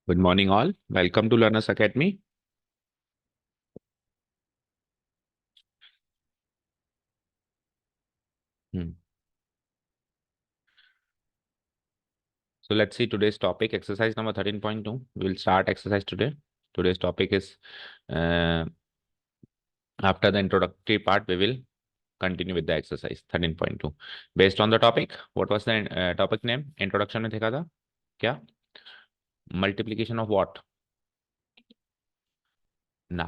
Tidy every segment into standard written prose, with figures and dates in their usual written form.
Good morning, all. Welcome to Learners Academy. Hmm. So let's see today's topic, exercise number 13.2. We will start exercise today. Today's topic is uh, after the introductory part, we will continue with the exercise 13.2. Based on the topic, what was the topic name? Introduction में देखा था क्या? Multiplication of what? ना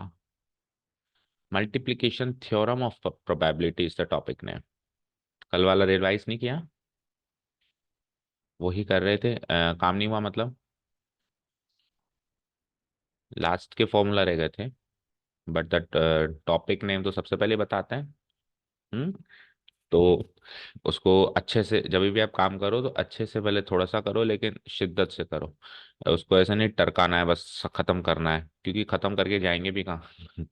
multiplication theorem of probability is the topic name. कल वाला revise नहीं किया? वही कर रहे थे, काम नहीं हुआ मतलब लास्ट के फॉर्मूला रह गए थे, बट दैट टॉपिक नेम तो सबसे पहले बताते हैं। हम्म। तो उसको अच्छे से, जब भी आप काम करो तो अच्छे से पहले थोड़ा सा करो, लेकिन शिद्दत से करो। उसको ऐसा नहीं टरकाना है, बस खत्म करना है, क्योंकि खत्म करके जाएंगे भी कहाँ है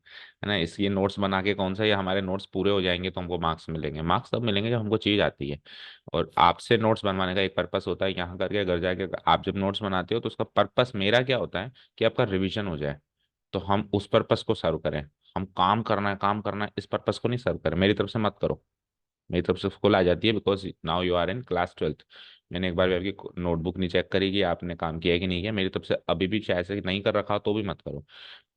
ना। इसलिए नोट्स बना के कौन सा, ये हमारे नोट्स पूरे हो जाएंगे तो हमको मार्क्स मिलेंगे। मार्क्स तब मिलेंगे जब हमको चीज आती है। और आपसे नोट्स बनवाने का एक पर्पस होता है, यहाँ करके घर जाके आप जब नोट्स बनाते हो तो उसका पर्पस मेरा क्या होता है कि आपका रिविजन हो जाए। तो हम उस पर्पस को सर्व करें। हम काम करना है, काम करना है, इस पर्पस को नहीं सर्व करें। मेरी तरफ से मत करो। मेरी तरफ से फुल आ जाती है, because now you are in class 12th। मैंने एक बार भी आपकी नोटबुक नहीं चेक करी कि आपने काम किया है कि नहीं किया। मेरी तरफ से अभी भी चाहे ऐसे नहीं कर रखा तो भी मत करो।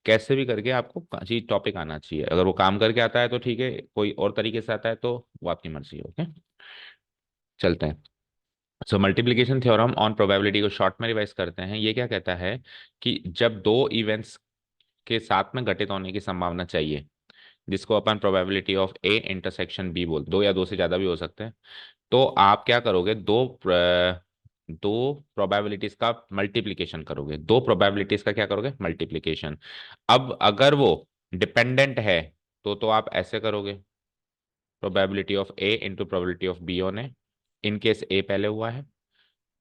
कैसे भी करके आपको चीज टॉपिक आना चाहिए। अगर वो काम करके आता है तो ठीक है, कोई और तरीके से आता है तो वो आपकी मर्जी है। ओके, चलते हैं। So multiplication theorem on probability को शॉर्ट में रिवाइज करते हैं। ये क्या कहता है कि जब दो इवेंट्स के साथ में घटित होने की संभावना चाहिए, जिसको अपन probability of A intersection B बोल, दो या दो से ज्यादा भी हो सकते हैं, तो आप क्या करोगे, दो प्रोबेबिलिटीज का मल्टीप्लिकेशन करोगे। दो प्रोबेबिलिटीज का क्या करोगे, मल्टीप्लिकेशन। अब अगर वो डिपेंडेंट है तो आप ऐसे करोगे, probability of A into probability of B होने, इन केस ए पहले हुआ है,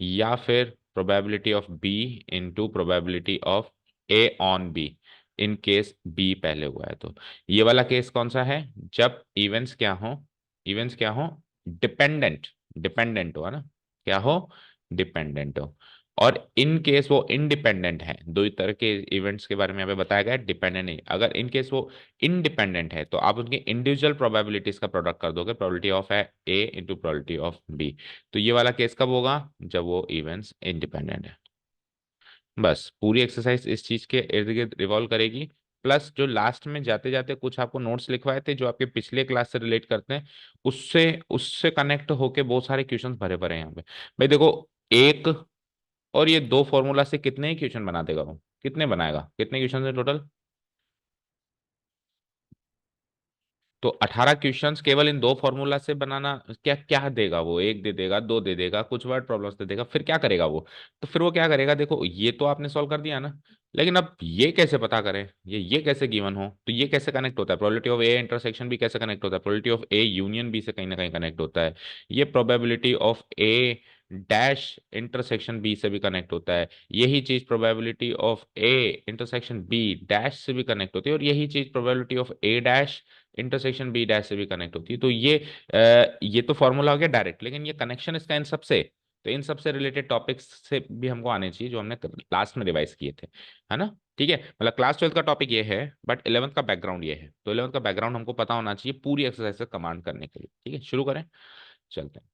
या फिर probability of B into probability of A on B, in case B पहले हुआ है। तो ये वाला केस कौन सा है, जब इवेंट्स क्या हो, इवेंट्स क्या हो, डिपेंडेंट, डिपेंडेंट हो, है ना, क्या हो, डिपेंडेंट हो। और इन केस वो इंडिपेंडेंट है, दो ही तरह के इवेंट्स के बारे में यहाँ पे बताया गया है, डिपेंडेंट नहीं। अगर इन केस वो इंडिपेंडेंट है तो आप उनकी इंडिविजुअल प्रोबेबिलिटीज का प्रोडक्ट कर दोगे, प्रोबेबिलिटी ऑफ है ए इंटू प्रोबेबिलिटी ऑफ बी। तो ये वाला केस कब होगा, जब वो इवेंट्स इंडिपेंडेंट है। बस पूरी एक्सरसाइज इस चीज के इर्द गिर्द रिवॉल्व करेगी। प्लस जो लास्ट में जाते जाते कुछ आपको नोट्स लिखवाए थे जो आपके पिछले क्लास से रिलेट करते हैं, उससे उससे कनेक्ट होके बहुत सारे क्वेश्चंस भरे पड़े हैं यहाँ पे। भाई देखो, एक और ये दो फॉर्मूला से कितने ही क्वेश्चन बना देगा वो, कितने बनाएगा, कितने क्वेश्चन है टोटल? तो 18 क्वेश्चंस केवल इन दो फॉर्मूला से बनाना, क्या क्या देगा वो, एक दे देगा, दो दे देगा, कुछ वर्ड प्रॉब्लम्स दे देगा, फिर क्या करेगा वो? तो फिर वो क्या करेगा, देखो ये तो आपने सॉल्व कर दिया ना, लेकिन अब ये कैसे पता करें, ये कैसे गिवन हो, तो ये कैसे कनेक्ट होता है, probability of A intersection B कैसे कनेक्ट होता है, probability of A union B से कहीं ना कहीं कनेक्ट होता है, ये probability of A dash intersection B से भी कनेक्ट होता है, यही चीज probability of A intersection B dash से भी कनेक्ट होती है, और यही चीज probability of A dash intersection B dash से भी कनेक्ट होती है। तो ये तो फॉर्मूला हो गया डायरेक्ट, लेकिन ये कनेक्शन इसका इन सबसे, तो इन सबसे रिलेटेड टॉपिक्स से भी हमको आने चाहिए जो हमने लास्ट में रिवाइज किए थे, है ना। ठीक है, मतलब क्लास 12 का टॉपिक ये है, बट 11th का बैकग्राउंड ये है, तो 11th का बैकग्राउंड हमको पता होना चाहिए पूरी एक्सरसाइज से कमांड करने के लिए। ठीक है, शुरू करें, चलते हैं।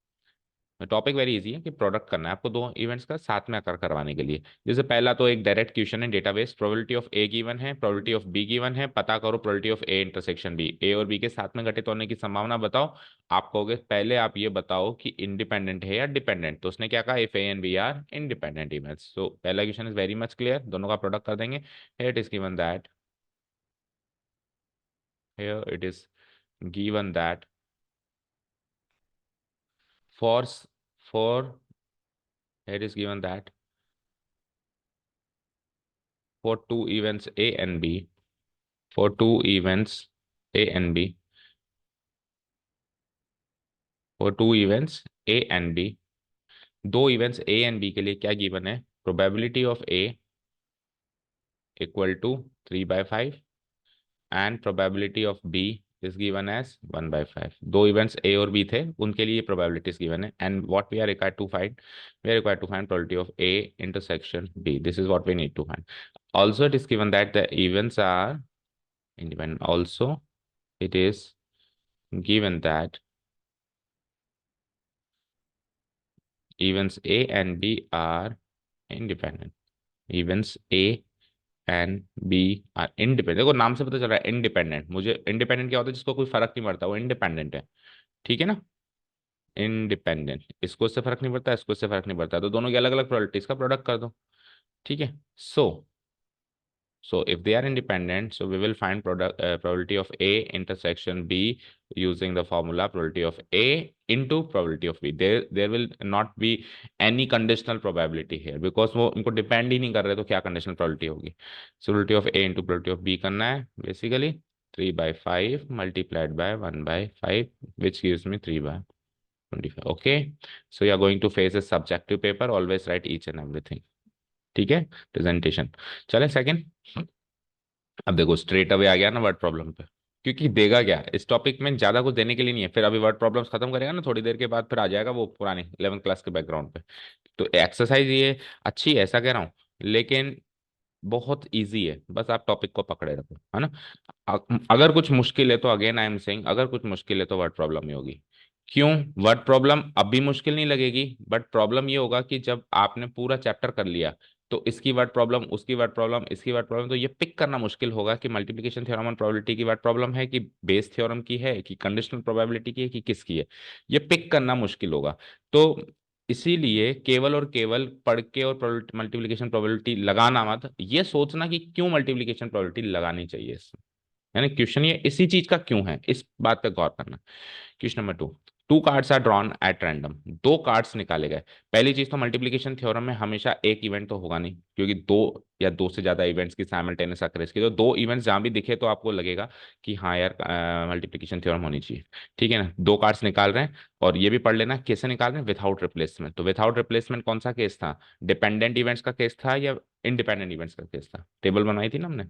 टॉपिक वेरी इजी है कि प्रोडक्ट करना है आपको दो इवेंट्स का साथ में आकर करवाने के लिए। जैसे पहला तो एक डायरेक्ट क्वेश्चन है, database, probability of A given है, प्रोबेबिलिटी ऑफ बी गिवन है, पता करो probability of A intersection B, A और बी के साथ में घटित होने की संभावना बताओ। आप कहोगे पहले आप ये बताओ कि इंडिपेंडेंट है या डिपेंडेंट, तो उसने क्या कहा, if A and B are independent events. तो पहला question is very much clear, दोनों का प्रोडक्ट कर देंगे। Here it is given that, here it is given that for for here is given that for two events A and B, for two events A and B, for two events A and B, दो events A and B के लिए क्या given है, probability of A equal to 3/5 and probability of B is given as 1/5। दो events A और B थे, उनके लिए प्रोबेबिलिटीज गिवन है, and what we are required to find, we are required to find probability of A intersection B. This is what we need to find. Also it is given that the events are independent. Also, it is given that events A and B are independent. Events A and B are independent. देखो नाम से पता चल रहा है independent. मुझे independent क्या होता है, जिसको कोई फर्क नहीं पड़ता, वो इंडिपेंडेंट है। ठीक है ना, इंडिपेंडेंट। इसको इससे फर्क नहीं पड़ता, इसको इससे फर्क नहीं पड़ता, तो दोनों की अलग अलग प्रोबेबिलिटीज का प्रोडक्ट कर दो। ठीक है। So if they are independent, so we will find probability of A intersection B using the formula probability of A into probability of B. There will not be any conditional probability here because वो उनको depend ही नहीं कर रहे, तो क्या conditional probability होगी। So probability of A into probability of B करना है basically 3/5 multiplied by 1/5 which gives me 3/25. Okay, so you are going to face a subjective paper. Always write each and everything. ठीक है, presentation. चले second. अब देखो straight away आ गया ना word problem पे, क्योंकि देगा क्या इस टॉपिक में, ज्यादा कुछ देने के लिए नहीं है। फिर अभी वर्ड प्रॉब्लम्स खत्म करेगा ना थोड़ी देर के बाद, फिर आ जाएगा वो पुराने 11th क्लास के बैकग्राउंड पे। तो एक्सरसाइज ये अच्छी है ऐसा कह रहा हूँ, लेकिन बहुत इजी है, बस आप टॉपिक को पकड़े रखो, है ना। अगर कुछ मुश्किल है तो अगेन आई एम सेइंग, अगर कुछ मुश्किल है तो वर्ड प्रॉब्लम ही होगी। क्यों? वर्ड प्रॉब्लम अब भी मुश्किल नहीं लगेगी, बट प्रॉब्लम ये होगा कि जब आपने पूरा चैप्टर कर लिया, तो इसकी वर्ड प्रॉब्लम, उसकी वर्ड प्रॉब्लम, इसकी वर्ड प्रॉब्लम, तो ये पिक करना मुश्किल होगा कि मल्टीप्लिकेशन थ्योरम और प्रोबेबिलिटी की वर्ड प्रॉब्लम है, कि बेस थ्योरम की है, कि कंडीशनल प्रोबेबिलिटी की है, कि किसकी है। ये पिक करना मुश्किल होगा। तो इसीलिए केवल और केवल पढ़ के और मल्टीप्लिकेशन प्रोबेबिलिटी लगाना मत, ये सोचना कि क्यों मल्टीप्लिकेशन प्रोबेबिलिटी लगानी चाहिए इसमें। यानी क्वेश्चन ये इसी चीज का क्यों है, इस बात पे गौर करना। Question number 2, two cards are drawn at random. दो कार्ड्स निकाले गए। पहली चीज तो मल्टीप्लिकेशन थ्योरम में हमेशा एक इवेंट तो होगा नहीं, क्योंकि दो या दो से ज्यादा इवेंट्स की साइमल्टेनियस अकरेंस की, तो दो इवेंट्स जहां भी दिखे तो आपको लगेगा कि हाँ यार मल्टीप्लिकेशन थ्योरम होनी चाहिए। ठीक है ना, दो कार्ड्स निकाल रहे हैं, और ये भी पढ़ लेना कैसे निकाल रहे हैं, विथआउट रिप्लेसमेंट। तो विथआउट रिप्लेसमेंट कौन सा केस था, डिपेंडेंट इवेंट्स का केस था या इंडिपेंडेंट इवेंट्स का केस था। टेबल बनाई थी ना हमने,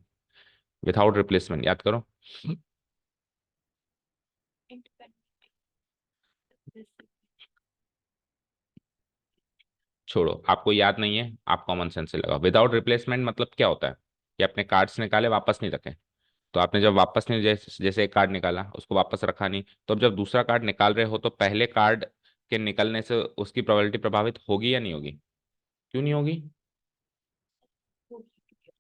विथआउट रिप्लेसमेंट याद करो। छोड़ो, आपको याद नहीं है, आप कॉमन सेंस से लगाओ। विदाउट रिप्लेसमेंट मतलब क्या होता है, कि अपने कार्ड्स निकाले वापस नहीं रखे। तो आपने जब वापस नहीं, जैसे एक कार्ड निकाला उसको वापस रखा नहीं, तो अब जब दूसरा कार्ड निकाल रहे हो तो पहले कार्ड के निकलने से उसकी प्रोबेबिलिटी प्रभावित होगी या नहीं होगी? क्यों नहीं होगी?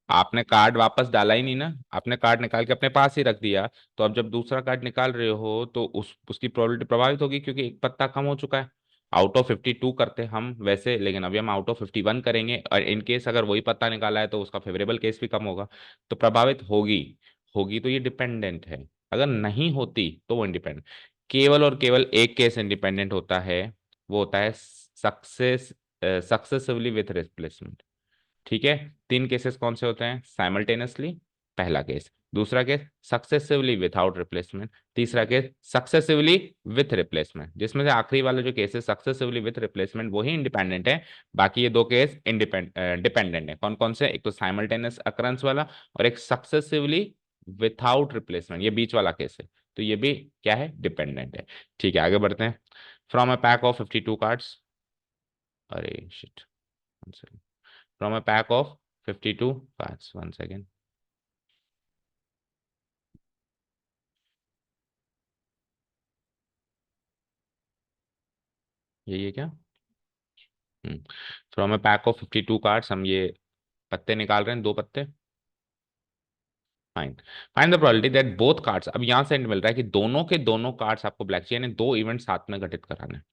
आपने कार्ड वापस डाला ही नहीं ना, आपने कार्ड निकाल के अपने पास ही रख दिया। तो अब जब दूसरा कार्ड निकाल रहे हो तो उसकी प्रोबेबिलिटी प्रभावित होगी, क्योंकि एक पत्ता कम हो चुका है। आउट ऑफ 52 करते हम वैसे, लेकिन अभी हम आउट ऑफ 51 करेंगे, और इन केस अगर वही पत्ता निकाला है तो उसका फेवरेबल केस भी कम होगा, तो प्रभावित होगी। होगी तो ये डिपेंडेंट है, अगर नहीं होती तो वो इंडिपेंडेंट। केवल और केवल एक केस इंडिपेंडेंट होता है, वो होता है सक्सेसिवली विथ रिप्लेसमेंट। ठीक है। तीन केसेस कौन से होते हैं, साइमल्टेनियसली, पहला केस। दूसरा केस सक्सेसिवली विथआउट रिप्लेसमेंट। तीसरा केस सक्सेसिवली विथ रिप्लेसमेंट। जिसमें से आखिरी वाला जो केस है सक्सेसिवली विथ रिप्लेसमेंट, वही इंडिपेंडेंट है। बाकी ये दो केस डिपेंडेंट है। कौन कौन से, एक तो साइमल्टेनियस अकरेंस वाला, और एक सक्सेसिवली विथआउट रिप्लेसमेंट, ये बीच वाला केस है। तो ये भी क्या है, डिपेंडेंट है। ठीक है, आगे बढ़ते हैं। From a pack of 52 cards, अरे shit, from a pack of 52 cards, one second, यही है क्या? From a pack of 52 cards, हम ये पत्ते निकाल रहे हैं, दो पत्ते। Fine, find the probability that both cards, अब यहां से मिल रहा है कि दोनों के दोनों कार्ड्स आपको ब्लैक चाहिए, यानी दो इवेंट साथ में घटित कराने हैं।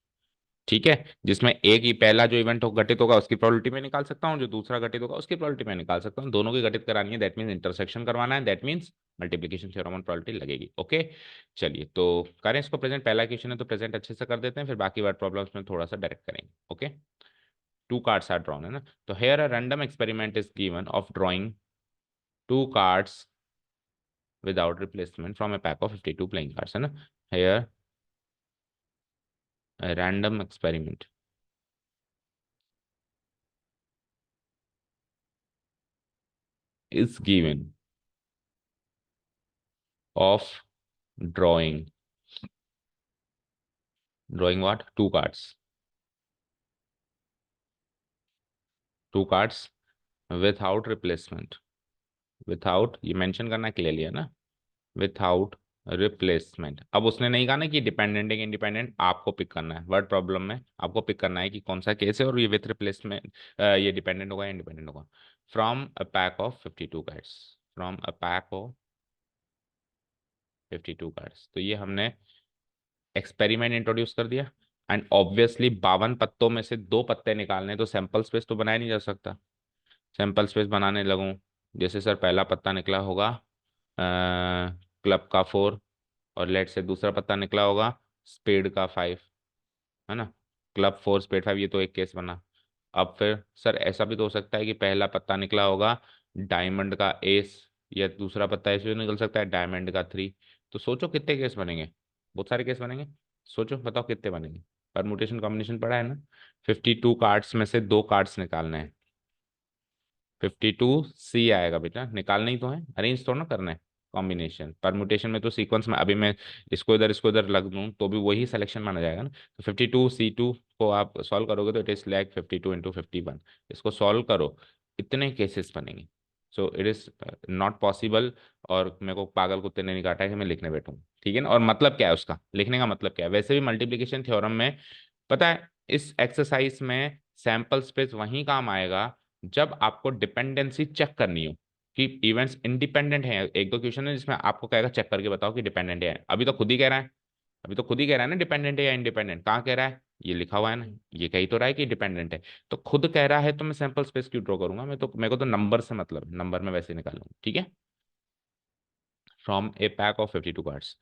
ठीक है, जिसमें एक ही पहला जो इवेंट हो घटित होगा उसकी प्रोबेबिलिटी में निकाल सकता हूँ, जो दूसरा घटित होगा उसकी प्रोबेबिलिटी में निकाल सकता हूँ। दोनों की घटित करानी है, दैट मीन्स इंटरसेक्शन करवाना है, दैट मीन्स मल्टीप्लिकेशन थ्योरम और प्रोबेबिलिटी लगेगी। ओके, चलिए तो करें इसको प्रेजेंट। पहला क्वेश्चन है तो प्रेजेंट अच्छे से कर देते हैं, फिर बाकी वर्ड प्रॉब्लम्स में थोड़ा सा डायरेक्ट करेंगे। Okay, two cards are drawn, है ना। तो here a random experiment is given of drawing two cards without replacement from a pack of 52 playing cards, है ना। Here a random experiment is given of drawing, drawing what, two cards, two cards without replacement, without, ये mention करना clearly है ना, without replacement. अब उसने नहीं कहा ना कि डिपेंडेंट है कि इंडिपेंडेंट, आपको पिक करना है, वर्ड प्रॉब्लम में आपको पिक करना है कि कौन सा केस है, और ये विथ रिप्लेसमेंट, ये डिपेंडेंट होगा या इंडिपेंडेंट होगा। From a pack of 52 cards, from a pack of 52 cards, तो ये हमने एक्सपेरिमेंट इंट्रोड्यूस कर दिया। एंड ऑब्वियसली 52 पत्तों में से दो पत्ते निकालने, तो सैंपल स्पेस तो बनाया नहीं जा सकता। सैंपल स्पेस बनाने लगूं, जैसे सर पहला पत्ता निकला होगा क्लब का 4, और लेट से दूसरा पत्ता निकला होगा स्पेड का 5, है ना, क्लब 4 स्पेड 5, ये तो एक केस बना। अब फिर सर ऐसा भी तो हो सकता है कि पहला पत्ता निकला होगा डायमंड का एस, या दूसरा पत्ता ऐसे भी निकल सकता है डायमंड का 3। तो सोचो कितने केस बनेंगे, बहुत सारे केस बनेंगे। सोचो बताओ कितने बनेंगे। परमुटेशन कॉम्बिनेशन पढ़ा है ना। 52 कार्ड्स में से दो कार्ड्स निकालने हैं। 52 C आएगा बेटा, निकालना ही तो है, अरेंज थोड़ा ना करना है। कॉम्बिनेशन परमुटेशन में तो सीक्वेंस में, अभी मैं इसको इधर लग दूं तो भी वही सिलेक्शन माना जाएगा ना। तो 52C2 को आप सॉल्व करोगे तो इट इज लाइक 52 × 51, इसको सॉल्व करो, इतने केसेस बनेंगे। सो इट इज नॉट पॉसिबल। और मेरे को पागल कुत्ते ने नहीं काटा है कि मैं लिखने बैठूं, ठीक है ना। और मतलब क्या है उसका, लिखने का मतलब क्या है, वैसे भी मल्टीप्लिकेशन थ्योरम में पता है, इस एक्सरसाइज में सैंपल स्पेस वहीं काम आएगा जब आपको डिपेंडेंसी चेक करनी हो कि इवेंट्स इंडिपेंडेंट हैं। एक दो क्वेश्चन है जिसमें आपको कहेगा चेक करके बताओ कि डिपेंडेंट है, अभी तो खुद ही कह रहा है, अभी तो खुद ही कह रहा है ना डिपेंडेंट है या इंडिपेंडेंट, कहाँ कह रहा है, ये लिखा हुआ है ना, ये कही तो रहा है कि डिपेंडेंट है। तो खुद कह रहा है तो मैं सैंपल स्पेस क्यों ड्रॉ करूंगा, मैं तो, मेरे को तो नंबर से मतलब है, नंबर में वैसे निकालूंगा, ठीक है। From A pack of 52 cards,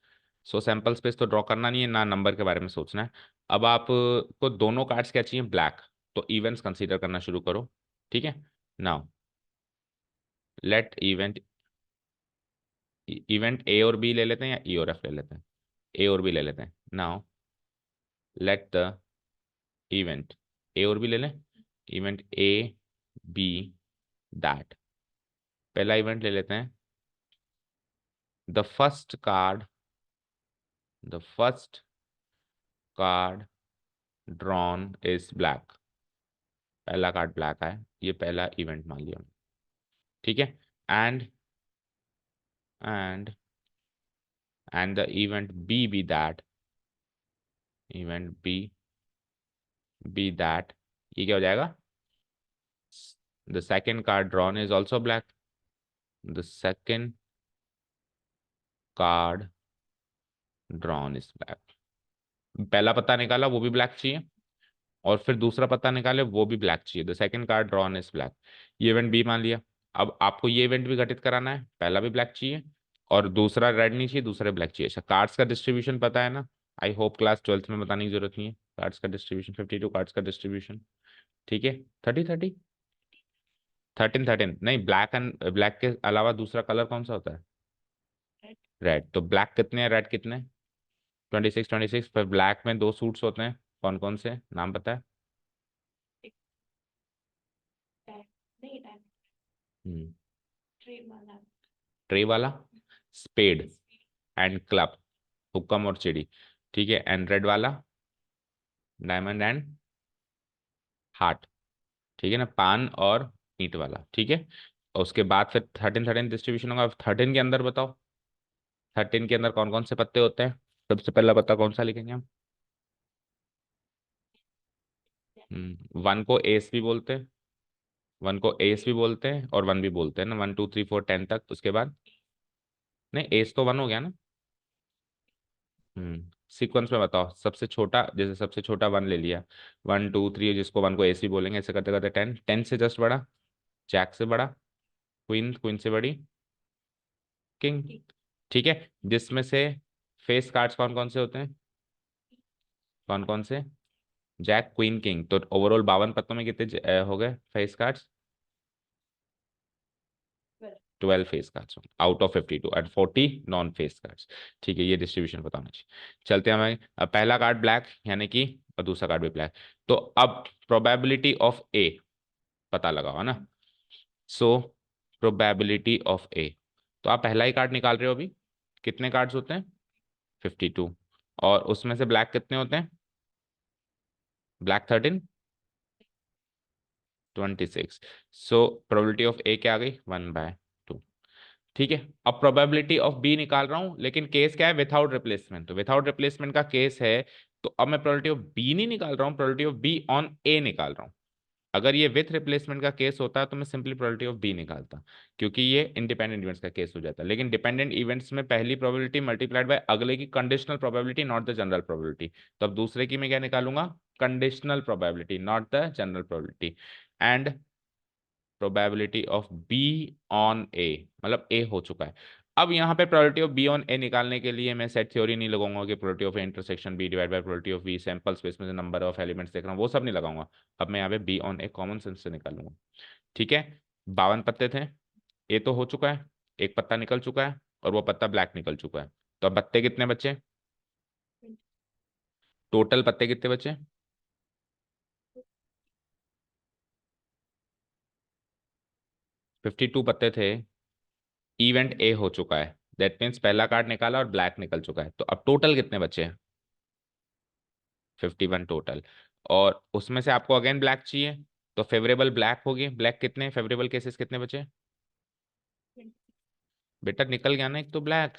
so sample space तो ड्रॉ करना नहीं है ना, नंबर के बारे में सोचना है। अब आप को दोनों कार्ड्स क्या चाहिए, ब्लैक, तो इवेंट्स कंसीडर करना शुरू करो, ठीक है। Now let event, event A और बी ले लेते हैं या ई और एफ ले लेते हैं, ए और बी ले लेते हैं। Now let the event, A और बी ले लें, इवेंट ए बी दैट, पहला इवेंट ले लेते हैं, the first card, the first card drawn is black, पहला कार्ड ब्लैक है, ये पहला इवेंट मान लिया, ठीक है। And and and the event B be that, event B be that, ये क्या हो जाएगा, the second card drawn is also black, the second card drawn is black. पहला पत्ता निकाला वो भी ब्लैक चाहिए, और फिर दूसरा पत्ता निकाले वो भी ब्लैक चाहिए, the second card drawn is black, ये इवेंट बी मान लिया। अब आपको ये इवेंट भी घटित कराना है, पहला भी ब्लैक चाहिए और दूसरा रेड नहीं चाहिए, दूसरा ब्लैक चाहिए। अच्छा, कार्ड्स का डिस्ट्रीब्यूशन पता है ना, आई होप क्लास 12th में बताने की जरूरत नहीं है, कार्ड्स का डिस्ट्रीब्यूशन 52 कार्ड्स का डिस्ट्रीब्यूशन, ठीक है। 30 30, 13 13 नहीं, ब्लैक एंड ब्लैक के अलावा दूसरा कलर कौन सा होता है, रेड, तो ब्लैक कितने हैं, रेड कितने हैं, 26 26। फिर ब्लैक में दो सूट्स होते हैं, कौन कौन से, नाम पता है। हम्म, ट्रे वाला, स्पेड एंड क्लब, हुक्म और चिड़ी, ठीक है। एंड रेड वाला डायमंड एंड हार्ट, ठीक है ना, पान और ईंट वाला, ठीक है। और उसके बाद फिर 13 13 डिस्ट्रीब्यूशन होगा। 13 के अंदर बताओ, 13 के अंदर कौन कौन से पत्ते होते हैं, सबसे पहला पत्ता कौन सा लिखेंगे हम। 1 को एस भी बोलते हैं, 1 को एस भी बोलते हैं और 1 भी बोलते हैं ना, 1 2 3 4 10 तक। उसके बाद नहीं, एस तो 1 हो गया ना। सीक्वेंस में बताओ, सबसे छोटा, जैसे सबसे छोटा 1 ले लिया, 1 2 3, जिसको 1 को एस भी बोलेंगे, ऐसे करते करते 10, 10 से जस्ट बड़ा, जैक से बड़ा क्वीन, क्वीन से बड़ी किंग, ठीक है। जिसमें से फेस कार्ड्स कौन कौन से होते हैं, कौन कौन से, जैक क्वीन किंग, तो ओवरऑल 52 पत्तों में कितने हो गए face cards, 12 face cards out of 52 and 40 non face cards, ठीक है। ये डिस्ट्रीब्यूशन बताना चाहिए। चलते हैं हमें, पहला कार्ड ब्लैक यानी कि, और दूसरा कार्ड भी ब्लैक, तो अब प्रोबेबिलिटी ऑफ ए पता लगाओ ना। सो प्रोबेबिलिटी ऑफ ए, तो आप पहला ही कार्ड निकाल रहे हो अभी, कितने कार्ड्स होते हैं, 52। और उसमें से ब्लैक कितने होते हैं? Black 13, 26। So probability of A क्या आ गई? 1/2। ठीक है। अब प्रोबेबिलिटी ऑफ बी निकाल रहा हूं, लेकिन केस क्या है? Without replacement. तो विथआउट रिप्लेसमेंट का केस है, तो अब मैं प्रोबेबिलिटी ऑफ बी नहीं निकाल रहा हूं, प्रोबेबिलिटी ऑफ बी ऑन ए निकाल रहा हूं। अगर ये विथ रिप्लेसमेंट का केस होता तो मैं सिंपली प्रोबेबिलिटी ऑफ बी निकालता, क्योंकि ये इंडिपेंडेंट इवेंट्स का केस हो जाता। लेकिन डिपेंडेंट इवेंट्स में पहली प्रोबेबिलिटी मल्टीप्लाइड बाय अगले की conditional probability, not the general probability. तो अब दूसरे की मैं क्या निकालूंगा? Conditional probability, not the general probability. And probability of B on A, मतलब ए हो चुका है। अब यहाँ पे probability of B on A निकालने के लिए मैं सेट थ्योरी नहीं लगाऊंगा कि probability of intersection B divide by probability of B, sample space में से नंबर ऑफ एलिमेंट्स देख रहा हूँ, वो सब नहीं लगाऊंगा। अब मैं यहाँ पे B on A common sense से निकालूंगा। ठीक है। 52 पत्ते थे, ए तो हो चुका है, एक पत्ता निकल चुका है, और वो पत्ता ब्लैक निकल चुका है। तो अब पत्ते कितने बचे? टोटल पत्ते कितने बचे? 52 पत्ते थे। इवेंट ए हो चुका है, दैट मीन्स पहला कार्ड निकाला और ब्लैक निकल चुका है। तो अब टोटल कितने बचे हैं? 51 टोटल। और उसमें से आपको अगेन ब्लैक चाहिए, तो फेवरेबल ब्लैक होगी। ब्लैक कितने, फेवरेबल केसेस कितने बचे? बेटा निकल गया ना एक तो ब्लैक।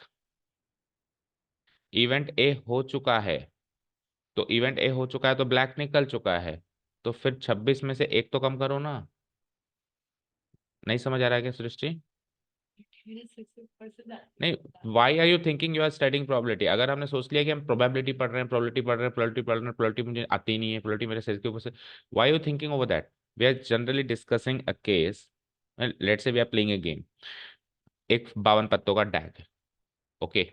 इवेंट ए हो चुका है, तो इवेंट ए हो चुका है तो ब्लैक निकल चुका है। तो फिर 26 में से एक तो कम करो ना। नहीं समझ आ रहा है क्या सृष्टि? नहीं, why are you thinking you are studying probability? अगर हमने सोच लिया कि हम प्रोबेबिलिटी पढ़ रहे हैं, प्रोबेबिलिटी पढ़ रहे हैं, प्रोबेबिलिटी पढ़ रहे हैं, प्रोबेबिलिटी मुझे आती नहीं है, प्रोबेबिलिटी मेरे सिर के ऊपर से, why you thinking over that? We are generally discussing a case, let's say we are playing a game. एक 52 पत्तों का डैग है, ओके।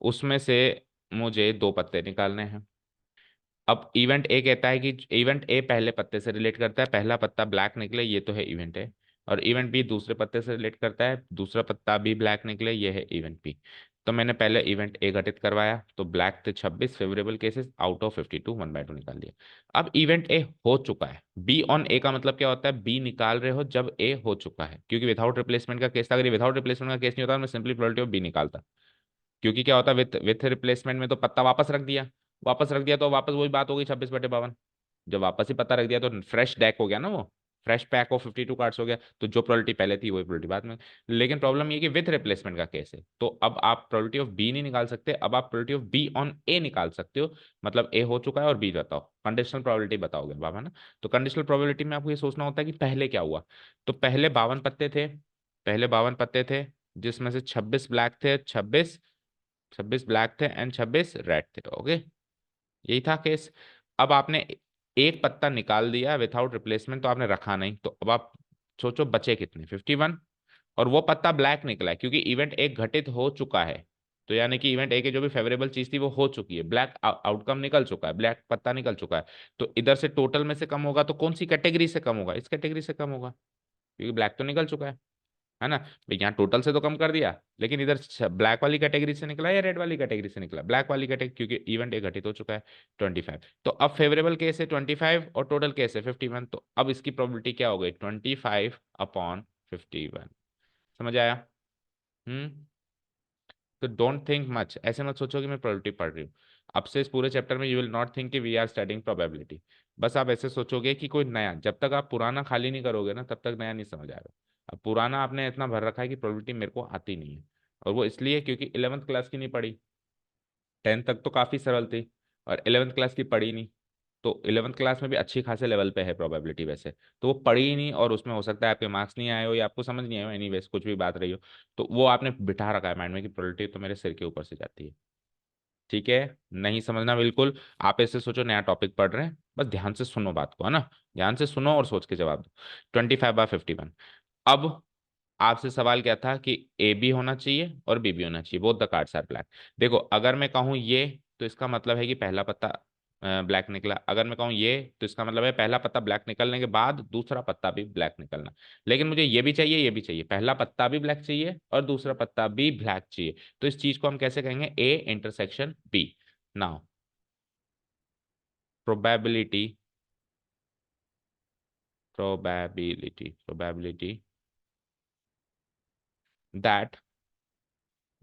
उसमें से मुझे दो पत्ते निकालने हैं। अब इवेंट ए कहता है कि इवेंट ए पहले पत्ते से रिलेट करता है, पहला पत्ता ब्लैक निकले, ये तो है इवेंट ए। और इवेंट बी दूसरे पत्ते से रिलेट करता है, दूसरा पत्ता भी ब्लैक निकले, ये है इवेंट बी। तो मैंने पहले इवेंट ए घटित करवाया, तो ब्लैक थे 26 फेवरेबल केसेस, आउट ऑफ 52 1/2 निकाल दिया। अब इवेंट ए हो चुका है, बी ऑन ए का मतलब क्या होता है? बी निकाल रहे हो जब ए हो चुका है, क्योंकि विदाउट रिप्लेसमेंट का केस था। अगर ये विदाउट रिप्लेसमेंट का केस नहीं होता, मैं सिंपली प्रोबेबिलिटी ऑफ बी निकालता। क्योंकि क्या होता है, विथ रिप्लेसमेंट में तो पत्ता वापस रख दिया, वापस रख दिया तो वापस वही बात हो गई, 26/52। जब वापस ही पत्ता रख दिया तो फ्रेश डेक हो गया ना, वो फ्रेश पैक ऑफ 52 कार्ड्स हो गया। तो जो प्रोबेबिलिटी पहले थी वही प्रोबेबिलिटी बाद में। लेकिन प्रॉब्लम ये कि विथ रिप्लेसमेंट का केस है, तो अब आप प्रोबेबिलिटी ऑफ बी नहीं निकाल सकते, अब आप प्रोबेबिलिटी ऑफ बी ऑन ए निकाल सकते हो। मतलब ए हो चुका है और बी बताओ, कंडीशनल प्रोबेबिलिटी बताओगे बाबा ना। तो कंडीशनल प्रोबेबिलिटी में आपको ये सोचना होता है कि पहले क्या हुआ। तो पहले 52 पत्ते थे, पहले 52 पत्ते थे, जिसमें से 26 ब्लैक थे, 26 ब्लैक थे एंड 26 रेड थे, ओके। यही था केस। अब आपने एक पत्ता निकाल दिया विथआउट रिप्लेसमेंट, तो आपने रखा नहीं, तो अब आप सोचो बचे कितने? 51। और वो पत्ता ब्लैक निकला है, क्योंकि इवेंट एक घटित हो चुका है। तो यानी कि इवेंट ए की जो भी फेवरेबल चीज थी वो हो चुकी है, ब्लैक आउटकम निकल चुका है, ब्लैक पत्ता निकल चुका है। तो इधर से टोटल में से कम होगा तो कौन सी कैटेगरी से कम होगा? इस कैटेगरी से कम होगा, क्योंकि ब्लैक तो निकल चुका है ना भाई। यहाँ टोटल से तो कम कर दिया, लेकिन इधर ब्लैक वाली कैटेगरी से निकला या रेड वाली कैटेगरी से निकला? ब्लैक वाली कैटेगरी, क्योंकि इवेंट एक घटित हो चुका है। 25। तो अब फेवरेबल केस है 25 और टोटल केस है 51, तो अब इसकी प्रोबेबिलिटी क्या हो गई? 25/51। समझ आया? हम्म। तो डोंट थिंक मच, ऐसे मत सोचो कि मैं प्रोबेबिलिटी पढ़ रही हूँ। अब से इस पूरे चैप्टर में यू विल नॉट थिंक कि वी आर स्टडिंग प्रोबेबिलिटी। बस आप ऐसे सोचोगे कि कोई नया, जब तक आप पुराना खाली नहीं करोगे ना तब तक नया नहीं समझ आएगा। अब पुराना आपने इतना भर रखा है कि प्रोबेबिलिटी मेरे को आती नहीं है, और वो इसलिए क्योंकि 11th क्लास की नहीं पढ़ी। 10th तक तो काफ़ी सरल थी, और 11th क्लास की पढ़ी नहीं। तो 11th क्लास में भी अच्छी खासे लेवल पे है प्रोबेबिलिटी वैसे, तो वो पढ़ी ही नहीं, और उसमें हो सकता है आपके मार्क्स नहीं आए हो या आपको समझ नहीं आए हो, एनीवेज कुछ भी बात रही हो। तो वो आपने बिठा रखा है माइंड में कि प्रोबेबिलिटी तो मेरे सिर के ऊपर से जाती है। ठीक है। नहीं समझना बिल्कुल। आप ऐसे सोचो नया टॉपिक पढ़ रहे हैं, बस ध्यान से सुनो बात को, है ना। ध्यान से सुनो और सोच के जवाब दो। 25/51। अब आपसे सवाल क्या था कि ए बी होना चाहिए और बी भी होना चाहिए, both the cards are black. देखो अगर मैं कहूँ ये, तो इसका मतलब है कि पहला पत्ता ब्लैक निकला। अगर मैं कहूँ ये, तो इसका मतलब है पहला पत्ता ब्लैक निकलने के बाद दूसरा पत्ता भी ब्लैक निकलना। लेकिन मुझे ये भी चाहिए, ये भी चाहिए, पहला पत्ता भी ब्लैक चाहिए और दूसरा पत्ता भी ब्लैक चाहिए। तो इस चीज को हम कैसे कहेंगे? A intersection B. Now probability, probability that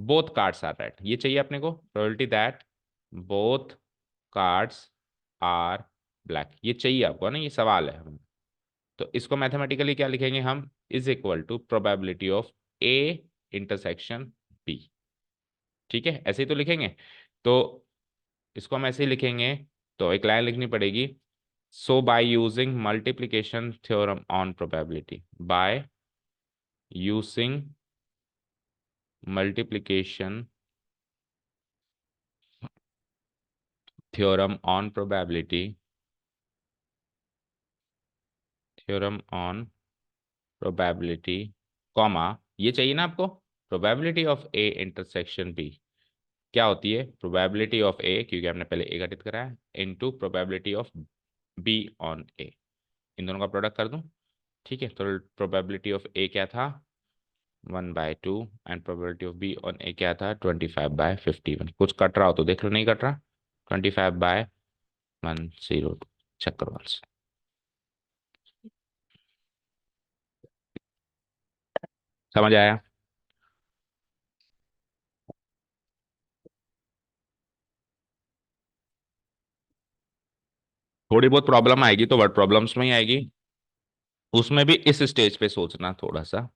both cards are red, ये चाहिए अपने को, probability that both cards are black, ये चाहिए आपको है ना, ये सवाल है हम। तो इसको मैथमेटिकली क्या लिखेंगे हम, is equal to probability of A intersection B. ठीक है, ऐसे ही तो लिखेंगे। तो इसको हम ऐसे ही लिखेंगे, तो एक लाइन लिखनी पड़ेगी, so by using multiplication theorem on probability, by using multiplication theorem on probability, theorem on probability, comma, ये चाहिए ना आपको, probability of A intersection B क्या होती है, प्रोबेबिलिटी ऑफ ए, क्योंकि हमने पहले ए घटित करा है, into probability of B on A, इन दोनों का प्रोडक्ट कर दूं। ठीक है, तो प्रोबेबिलिटी ऑफ ए क्या था, 1/2, and probability of B on A क्या था, 25/51। कुछ कट रहा हो तो देख लो, नहीं कट रहा, 25/102, चेक करो आंसर। समझ आया? थोड़ी बहुत प्रॉब्लम आएगी तो वर्ड प्रॉब्लम्स में ही आएगी, उसमें भी इस स्टेज पे सोचना, थोड़ा सा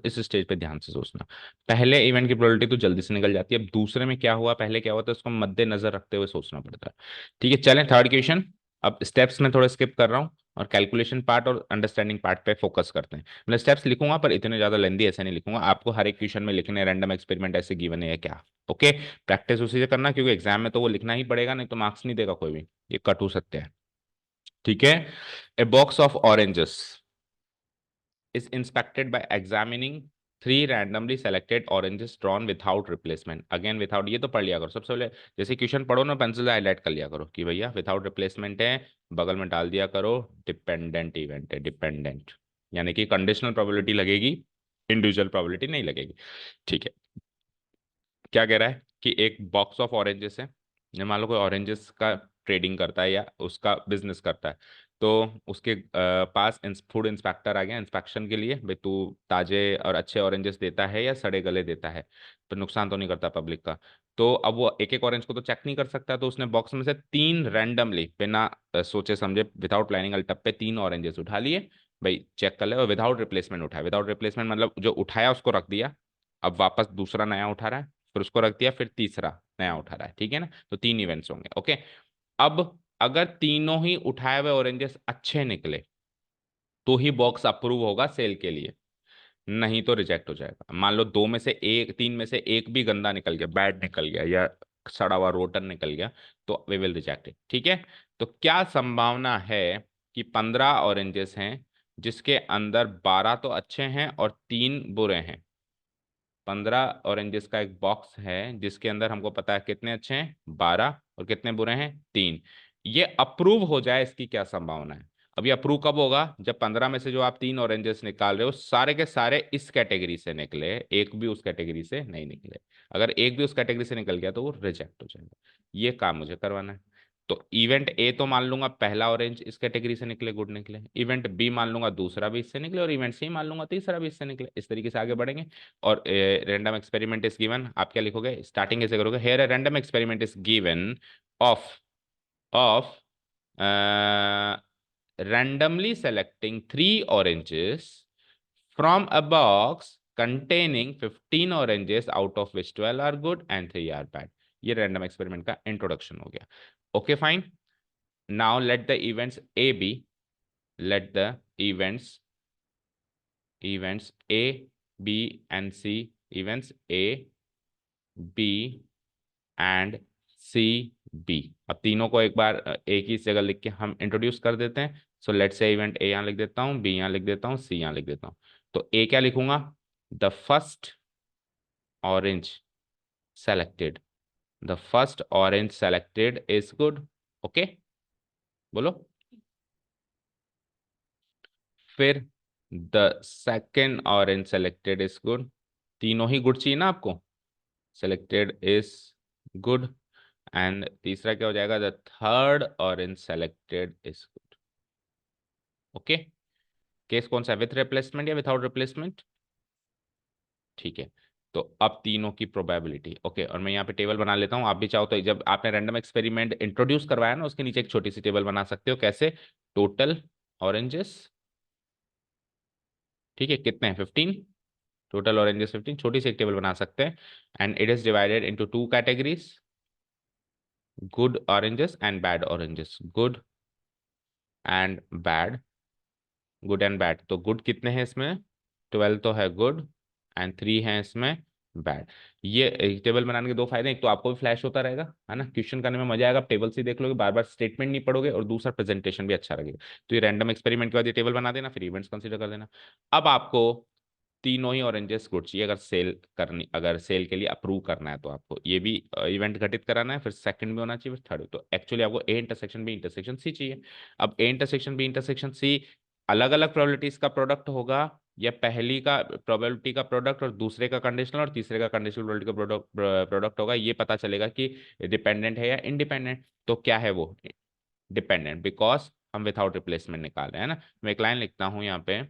इस स्टेज पे ध्यान से सोचना। पहले इवेंट की प्रोबेबिलिटी तो जल्दी से निकल जाती है, अब दूसरे में क्या हुआ, पहले क्या हुआ था, उसको मद्देनजर रखते हुए सोचना पड़ता है। ठीक है, चलें थर्ड क्वेश्चन। अब स्टेप्स में थोड़ा स्किप कर रहा हूँ, और कैलकुलेशन पार्ट और अंडरस्टैंडिंग पार्ट पे फोकस करते हैं। मतलब स्टेप्स लिखूंगा पर इतने ज्यादा लेंदी ऐसे नहीं लिखूंगा, आपको हर एक क्वेश्चन में लिखने रैंडम एक्सपेरिमेंट ऐसे गिवन है या क्या। ओके, प्रैक्टिस उसी से करना, क्योंकि एग्जाम में तो वो लिखना ही पड़ेगा, नहीं तो मार्क्स नहीं देगा कोई भी, ये कट हो सकते हैं। ठीक है, a box of oranges is inspected by examining three randomly selected oranges drawn without replacement, again without, ये तो पढ़ लिया करो सबसे पहले, जैसे क्वेश्चन पढ़ो ना, पेंसिल हाईलाइट कर लिया करो कि भैया विदाउट रिप्लेसमेंट है, बगल में डाल दिया करो डिपेंडेंट इवेंट है, डिपेंडेंट, यानी कि कंडीशनल प्रोबेबिलिटी लगेगी, इंडिविजुअल प्रोबेबिलिटी नहीं लगेगी। ठीक है, क्या कह रहा है कि एक बॉक्स ऑफ ऑरेंजेस है, मान लो कोई ऑरेंजेस का ट्रेडिंग करता है या उसका बिजनेस करता है, तो उसके पास फूड इंस्पेक्टर आ गया इंस्पेक्शन के लिए, भाई तू ताजे और अच्छे ऑरेंजेस देता है या सड़े गले देता है, तो नुकसान तो नहीं करता पब्लिक का। तो अब वो एक एक ऑरेंज को तो चेक नहीं कर सकता, तो उसने बॉक्स में से तीन रैंडमली बिना सोचे समझे विदाउट प्लानिंग अल्टप पे तीन ऑरेंजेस उठा लिए, भाई चेक कर ले, और विदाउट रिप्लेसमेंट उठाया, विदाउट रिप्लेसमेंट मतलब जो उठाया उसको रख दिया, अब वापस दूसरा नया उठा रहा है, फिर उसको रख दिया, फिर तीसरा नया उठा रहा है, ठीक है ना, तो तीन इवेंट्स होंगे। ओके, अब अगर तीनों ही उठाए हुए ऑरेंजेस अच्छे निकले तो ही बॉक्स अप्रूव होगा सेल के लिए, नहीं तो रिजेक्ट हो जाएगा। मान लो दो में से एक, तीन में से एक भी गंदा निकल गया, बैड निकल गया या सड़ा हुआ रोटन निकल गया, तो वी विल रिजेक्ट इट। ठीक है, तो क्या संभावना है कि 15 ऑरेंजेस हैं जिसके अंदर 12 तो अच्छे हैं और तीन बुरे हैं, 15 ऑरेंजेस का एक बॉक्स है जिसके अंदर हमको पता है कितने अच्छे हैं 12 और कितने बुरे हैं 3, ये अप्रूव हो जाए, इसकी क्या संभावना है। अब ये अप्रूव कब होगा, जब 15 में से जो आप तीन ऑरेंजेस निकाल रहे हो सारे के सारे इस कैटेगरी से निकले, एक भी उस कैटेगरी से नहीं निकले। अगर एक भी उस कैटेगरी से निकल गया तो वो रिजेक्ट हो जाएगा, ये काम मुझे करवाना है। तो इवेंट ए तो मान लूंगा पहला ऑरेंज इस कैटेगरी से निकले, गुड निकले, इवेंट बी मान लूंगा दूसरा भी इससे निकले, और इवेंट सी मान लूंगा तीसरा भी इससे निकले, इस तरीके से आगे बढ़ेंगे। और रैंडम एक्सपेरिमेंट इज गिवन, आप क्या लिखोगे, स्टार्टिंग कैसे करोगे, here random experiment is given of of randomly selecting three oranges from a box containing 15 oranges, out of which 12 are good and 3 are bad। ये रैंडम एक्सपेरिमेंट का introduction हो गया। Okay fine, now let the events A B, let the events A B and C, events A B and C B, अब तीनों को एक बार एक ही जगह लिख के हम इंट्रोड्यूस कर देते हैं। सो लेट से इवेंट ए यहाँ लिख देता हूँ, बी यहाँ लिख देता हूँ, सी यहाँ लिख देता हूँ। तो ए क्या लिखूंगा, the first orange selected, the first orange selected is good. Okay, बोलो। फिर the second orange selected is good, तीनों ही गुड चाहिए ना आपको, सेलेक्टेड इज गुड, एंड तीसरा क्या हो जाएगा, the third orange selected is good. Okay, case कौन सा है, विथ रिप्लेसमेंट या विदाउट रिप्लेसमेंट, ठीक है। तो अब तीनों की प्रोबेबिलिटी ओके, और मैं यहाँ पे टेबल बना लेता हूँ। आप भी चाहो तो जब आपने रैंडम एक्सपेरिमेंट इंट्रोड्यूस करवाया ना, उसके नीचे एक छोटी सी टेबल बना सकते हो। कैसे? टोटल ऑरेंजेस, ठीक है, कितने हैं? 15। टोटल ऑरेंजेस 15, छोटी सी एक टेबल बना सकते हैं। And it is divided into two categories, good oranges and bad oranges. Good and bad, good and bad. तो गुड कितने हैं इसमें? 12 तो है गुड, एंड 3 है इसमें बैड। ये टेबल बनाने के दो फायदे हैं, एक तो आपको भी फ्लैश होता रहेगा, है ना, क्वेश्चन करने में मजा आएगा, आप टेबल से ही देख लोगे, बार बार स्टेटमेंट नहीं पढ़ोगे, और दूसरा प्रेजेंटेशन भी अच्छा लगेगा। तो ये रैंडम एक्सपेरिमेंट के बाद ये टेबल बना देना, फिर इवेंट्स कंसीडर कर देना। अब आपको तीनों ही ऑरेंजेस गुड चाहिए, अगर सेल करनी, अगर सेल के लिए अप्रूव करना है तो आपको ये भी इवेंट घटित कराना है, फिर सेकंड भी होना चाहिए, फिर थर्ड। तो एक्चुअली आपको A intersection B intersection C चाहिए। अब A intersection B intersection C अलग अलग प्रोबेबिलिटीज का प्रोडक्ट होगा, या पहली का प्रोबेबिलिटी का प्रोडक्ट और दूसरे का कंडीशनल और तीसरे का कंडीशनल प्रोबेबिलिटी का प्रोडक्ट होगा। ये पता चलेगा कि डिपेंडेंट है या इंडिपेंडेंट। तो क्या है वो? डिपेंडेंट, बिकॉज हम विथआउट रिप्लेसमेंट निकाल रहे हैं ना। मैं एक लाइन लिखता हूं यहाँ पे,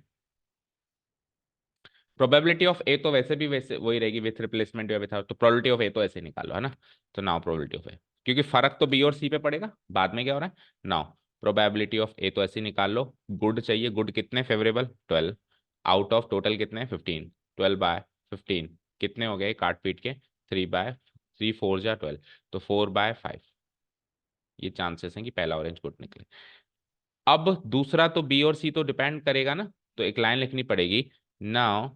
प्रोबेबिलिटी ऑफ ए तो वैसे भी वैसे वही रहेगी विथ रिप्लेसमेंट या विथआउट, तो प्रोबेबिलिटी ऑफ ए तो ऐसे निकालो, है ना। तो नाउ प्रोबेबिलिटी ऑफ ए, क्योंकि फर्क तो बी और सी पे पड़ेगा, बाद में क्या हो रहा है। नाउ प्रोबेबिलिटी ऑफ ए तो ऐसे निकाल लो। गुड चाहिए, गुड कितने? फेवरेबल 12, आउट ऑफ टोटल कितने? 15। 12/15 कितने हो गए काट पीट के? 3/, 3 4 जा 12, तो 4/5। ये चांसेस हैं कि पहला ऑरेंज गुड निकले। अब दूसरा तो बी और सी तो डिपेंड करेगा ना, तो एक लाइन लिखनी पड़ेगी। Now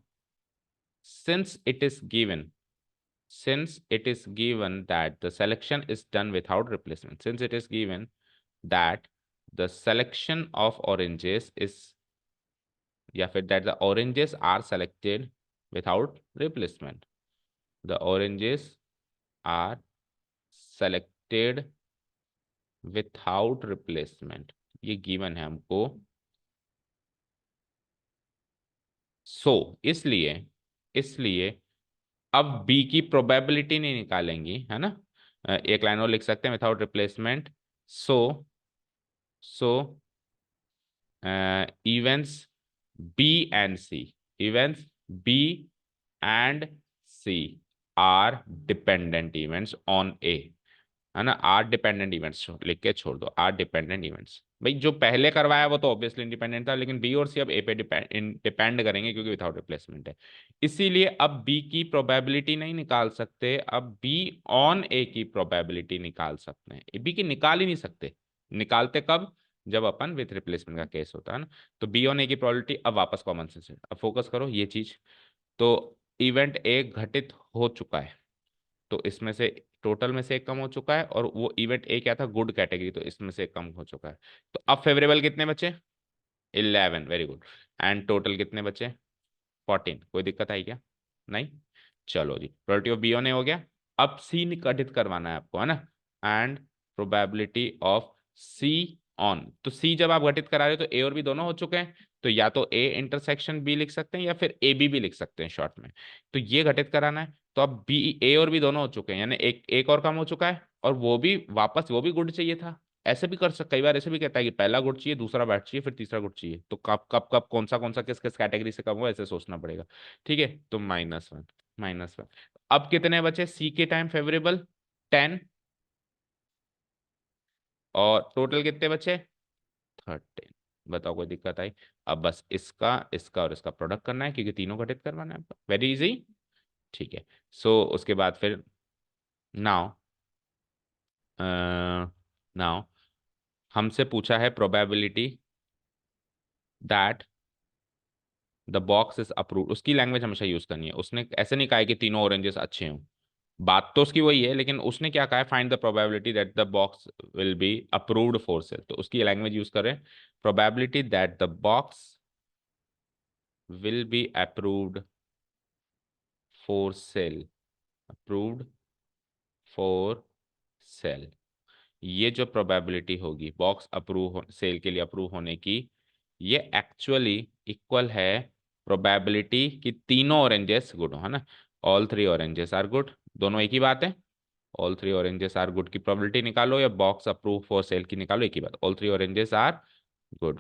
since it is given, since it is given that the selection is done without replacement, since it is given that the selection of oranges is, या फिर that the oranges are selected without replacement, the oranges are selected without replacement, ये given है हमको। सो इसलिए, इसलिए अब B की probability नहीं निकालेंगी, है ना। एक लाइन और लिख सकते हैं, without replacement. So so events B and C, events B and C are dependent events on A, है ना। आर डिपेंडेंट इवेंट्स लिख के छोड़ दो, आर डिपेंडेंट इवेंट्स। भाई जो पहले करवाया वो तो ऑब्वियसली इंडिपेंडेंट था, लेकिन बी और सी अब ए पे डिपेंड करेंगे, क्योंकि विथआउट रिप्लेसमेंट है। इसीलिए अब बी की प्रोबेबिलिटी नहीं निकाल सकते, अब बी ऑन ए की प्रोबेबिलिटी निकाल सकते हैं। बी की निकाल ही नहीं सकते, निकालते कब? जब अपन विथ रिप्लेसमेंट का केस होता है ना। तो बी ऑन ए की प्रोबेबिलिटी, अब वापस कॉमन सेंस है, अब फोकस करो ये चीज। तो इवेंट ए घटित हो चुका है, तो इसमें से टोटल में से एक कम हो चुका है, और वो इवेंट ए क्या था? गुड कैटेगरी, तो इसमें से एक कम हो चुका है। तो अब फेवरेबल कितने बचे? 11, वेरी गुड। एंड टोटल कितने बचे? 14। कोई दिक्कत आई क्या? नहीं। चलो जी, प्रोबेबिलिटी ऑफ बी ऑन ए हो गया। अब सी निगेटिव करवाना है आपको, है ना। And probability of C on, तो सी जब आप घटित करा रहे हो तो ए और बी दोनों हो चुके हैं, तो या तो ए इंटरसेक्शन बी लिख सकते हैं, या फिर ए बी भी लिख सकते हैं शॉर्ट में। तो ये घटित कराना है, तो अब बी ए और बी दोनों हो चुके हैं, यानी एक और कम हो चुका है, और वो भी वापस वो भी गुड चाहिए था। ऐसे भी कर सकते, कई बार ऐसे भी कहता है कि पहला गुड चाहिए, दूसरा बैट चाहिए, फिर तीसरा गुड चाहिए, तो कब कब कब कौन सा किस किस कैटेगरी से कम हो, ऐसे सोचना पड़ेगा। ठीक है, तो -1, -1। अब कितने बचे सी के टाइम फेवरेबल? 10, और टोटल कितने बचे? 13। बताओ कोई दिक्कत आई? अब बस इसका इसका और इसका प्रोडक्ट करना है, क्योंकि तीनों घटित करवाना है, वेरी इजी। ठीक है। सो उसके बाद फिर नाउ, नाउ हमसे पूछा है probability that the box is approved, उसकी लैंग्वेज हमेशा यूज करनी है। उसने ऐसे नहीं कहा है कि तीनों ऑरेंजेस अच्छे हों, बात तो उसकी वही है, लेकिन उसने क्या कहा है? Find the probability that the box will be approved for sale, तो उसकी लैंग्वेज यूज करें, probability that the box will be approved for sale, approved for sale. ये जो प्रोबेबिलिटी होगी बॉक्स अप्रूव सेल के लिए अप्रूव होने की, ये एक्चुअली इक्वल है प्रोबेबिलिटी कि तीनों ऑरेंजेस गुड हो, है ना। All three oranges are good, दोनों एक ही बात है। All three oranges are good की प्रोबेबिलिटी निकालो, या बॉक्स अप्रूव फॉर सेल की निकालो, एक ही बात। All three oranges are good,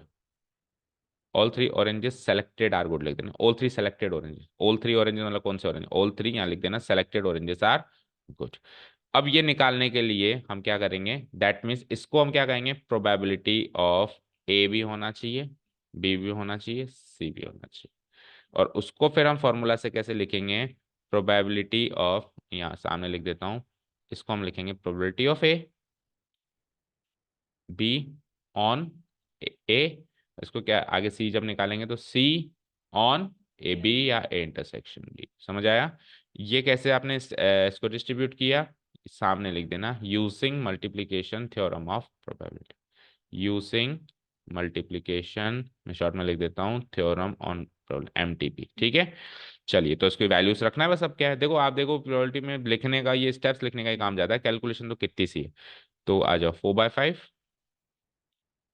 all three oranges selected are good लिख देना, all three selected oranges, all three oranges मतलब कौन से ऑरेंज, ऑल थ्री यहाँ लिख देना, सेलेक्टेड ऑरेंजेस आर गुड। अब ये निकालने के लिए हम क्या करेंगे, दैट मीन्स इसको हम क्या कहेंगे, प्रोबेबिलिटी ऑफ ए भी होना चाहिए, बी भी होना चाहिए, सी भी होना चाहिए। और उसको फिर हम फॉर्मूला से कैसे लिखेंगे, प्रोबेबिलिटी ऑफ, यहाँ सामने लिख देता हूँ, इसको हम लिखेंगे probability of A B on A, इसको क्या आगे सी जब निकालेंगे तो सी ऑन ए बी या ए इंटरसेक्शन बी, समझ आया। ये कैसे आपने इसको डिस्ट्रीब्यूट किया, सामने लिख देना, using multiplication theorem of probability, using multiplication, मैं शॉर्ट में लिख देता हूँ, थ्योरम ऑन एमटीपी, ठीक है। चलिए तो इसकी वैल्यूज रखना है बस। अब क्या है, देखो आप देखो प्रोबेबिलिटी में लिखने का, ये स्टेप्स लिखने का ही काम जाता है, कैलकुलेशन तो कितनी सी है। तो आ जाओ 4/5,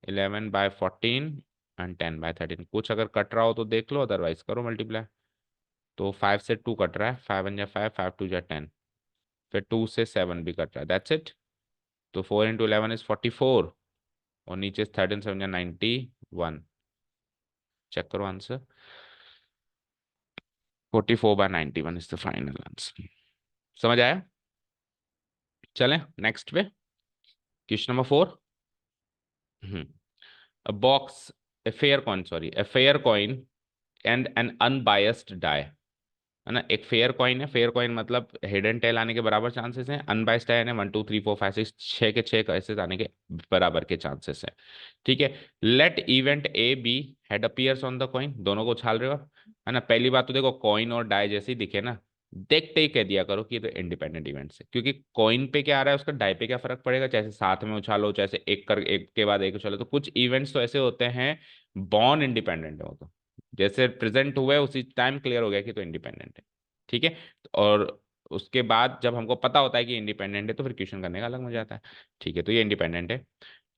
11/14 एंड 10/13, कुछ अगर कट रहा हो तो देख लो, अदरवाइज करो मल्टीप्लाई। तो 5 से 2 कट रहा है, 5 1 जा 5, 5 2 जा 10, फिर 2 से 7 भी कट रहा है, दैट्स इट। तो 4 × 11 = 44, और नीचे 13 7 जा 91, चेक करो answer, 44/91 is the final answer. समझ आया। चलें नेक्स्ट पे, question number 4। A box, a fair coin, sorry, a fair coin and an unbiased die, है ना। एक फेयर कॉइन है, फेयर कॉइन मतलब हिडन टेल आने के बराबर चांसेस हैं, अनबाइस्ड है, 1 2 3 4 5 6, छह के छह ऐसे आने के बराबर के चांसेस हैं, ठीक है। Let event A be head appears on the coin, दोनों को उछाल रहे हो आप, है ना। पहली बात तो देखो, कॉइन और डाई जैसे ही दिखे ना, देखते ही कह दिया करो कि ये तो इंडिपेंडेंट इवेंट्स है, क्योंकि कॉइन पे क्या आ रहा है उसका डाई पे क्या फर्क पड़ेगा, चाहे साथ में उछालो, चाहे एक कर एक के बाद एक उछालो। तो कुछ इवेंट्स तो ऐसे होते हैं बॉर्न इंडिपेंडेंट है, वो तो जैसे प्रेजेंट हुए उसी टाइम क्लियर हो गया कि तो इंडिपेंडेंट है, ठीक है। और उसके बाद जब हमको पता होता है कि इंडिपेंडेंट है तो फिर क्वेश्चन करने का अलग मजा आता है, ठीक है। तो ये इंडिपेंडेंट है।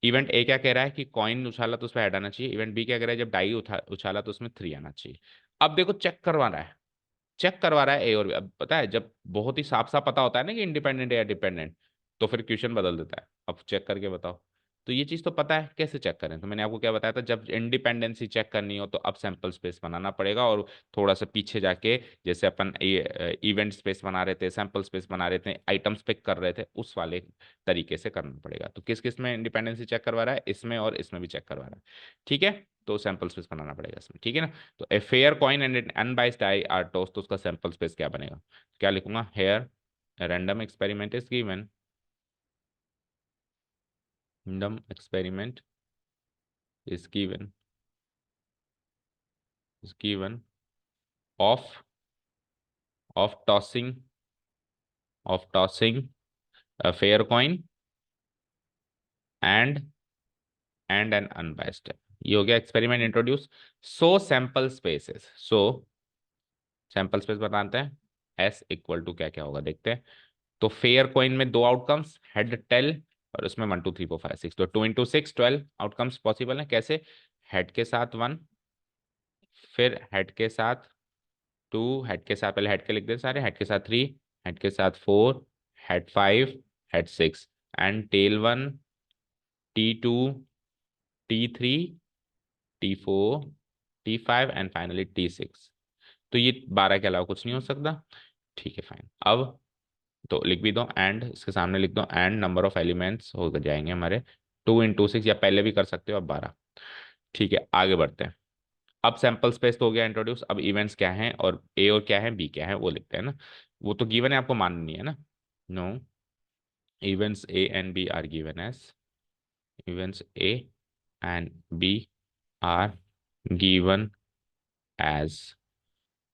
इवेंट ए क्या कह रहा है कि कॉइन उछाला तो उसमें हेड आना चाहिए, इवेंट बी क्या कह रहा है जब डाई उछाला तो उसमें 3 आना चाहिए। अब देखो चेक करवा रहा है, चेक करवा रहा है ए और बी। अब पता है जब बहुत ही साफ साफ पता होता है ना कि इंडिपेंडेंट है या डिपेंडेंट, तो फिर क्वेश्चन बदल देता है, अब चेक करके बताओ। तो ये चीज तो पता है, कैसे चेक करें, तो मैंने आपको क्या बताया था, जब इंडिपेंडेंसी चेक करनी हो तो अब सैंपल स्पेस बनाना पड़ेगा, और थोड़ा सा पीछे जाके, जैसे अपन इवेंट स्पेस बना रहे थे, सैंपल स्पेस बना रहे थे, आइटम्स पिक कर रहे थे, उस वाले तरीके से करना पड़ेगा। तो किस किस में इंडिपेंडेंसी चेक करवा रहा है, इसमें और इसमें भी चेक करवा रहा है, ठीक है। तो सैंपल स्पेस बनाना पड़ेगा इसमें, ठीक है ना। तो a fair coin and an unbiased I are toss, तो उसका सैंपल स्पेस क्या बनेगा, क्या लिखूंगा, here random experiment is given, random experiment is given of tossing a fair coin and an unbiased है। ये हो गया एक्सपेरिमेंट इंट्रोड्यूस। सो सैंपल स्पेसेस, सो सैंपल स्पेस बताते हैं, एस इक्वल टू क्या क्या होगा देखते हैं। तो फेयर कॉइन में दो आउटकम्स, हेड टेल, और उसमें 1 2 3 4 5 6, तो 2 × 6 12 आउटकम्स पॉसिबल है। कैसे, हेड के साथ 1, फिर हेड के साथ 2, हेड के साथ, पहले हेड के लिख दे सारे, हेड के साथ 3, हेड के साथ 4, head 5, head 6, and tail 1, T2, T3, T4, T5 and finally T6। तो ये 12 के अलावा कुछ नहीं हो सकता, ठीक है फाइन। अब तो लिख भी दो, एंड इसके सामने लिख दो, एंड नंबर ऑफ एलिमेंट्स हो जाएंगे हमारे 2 × 6, या पहले भी कर सकते हो अब 12, ठीक है। आगे बढ़ते हैं। अब सैंपल स्पेस तो हो गया इंट्रोड्यूस, अब इवेंट्स क्या हैं और ए और क्या है बी क्या है वो लिखते हैं ना। वो तो गिवन है, आपको माननी है ना। No, events A and B are given as, events A and B are given as.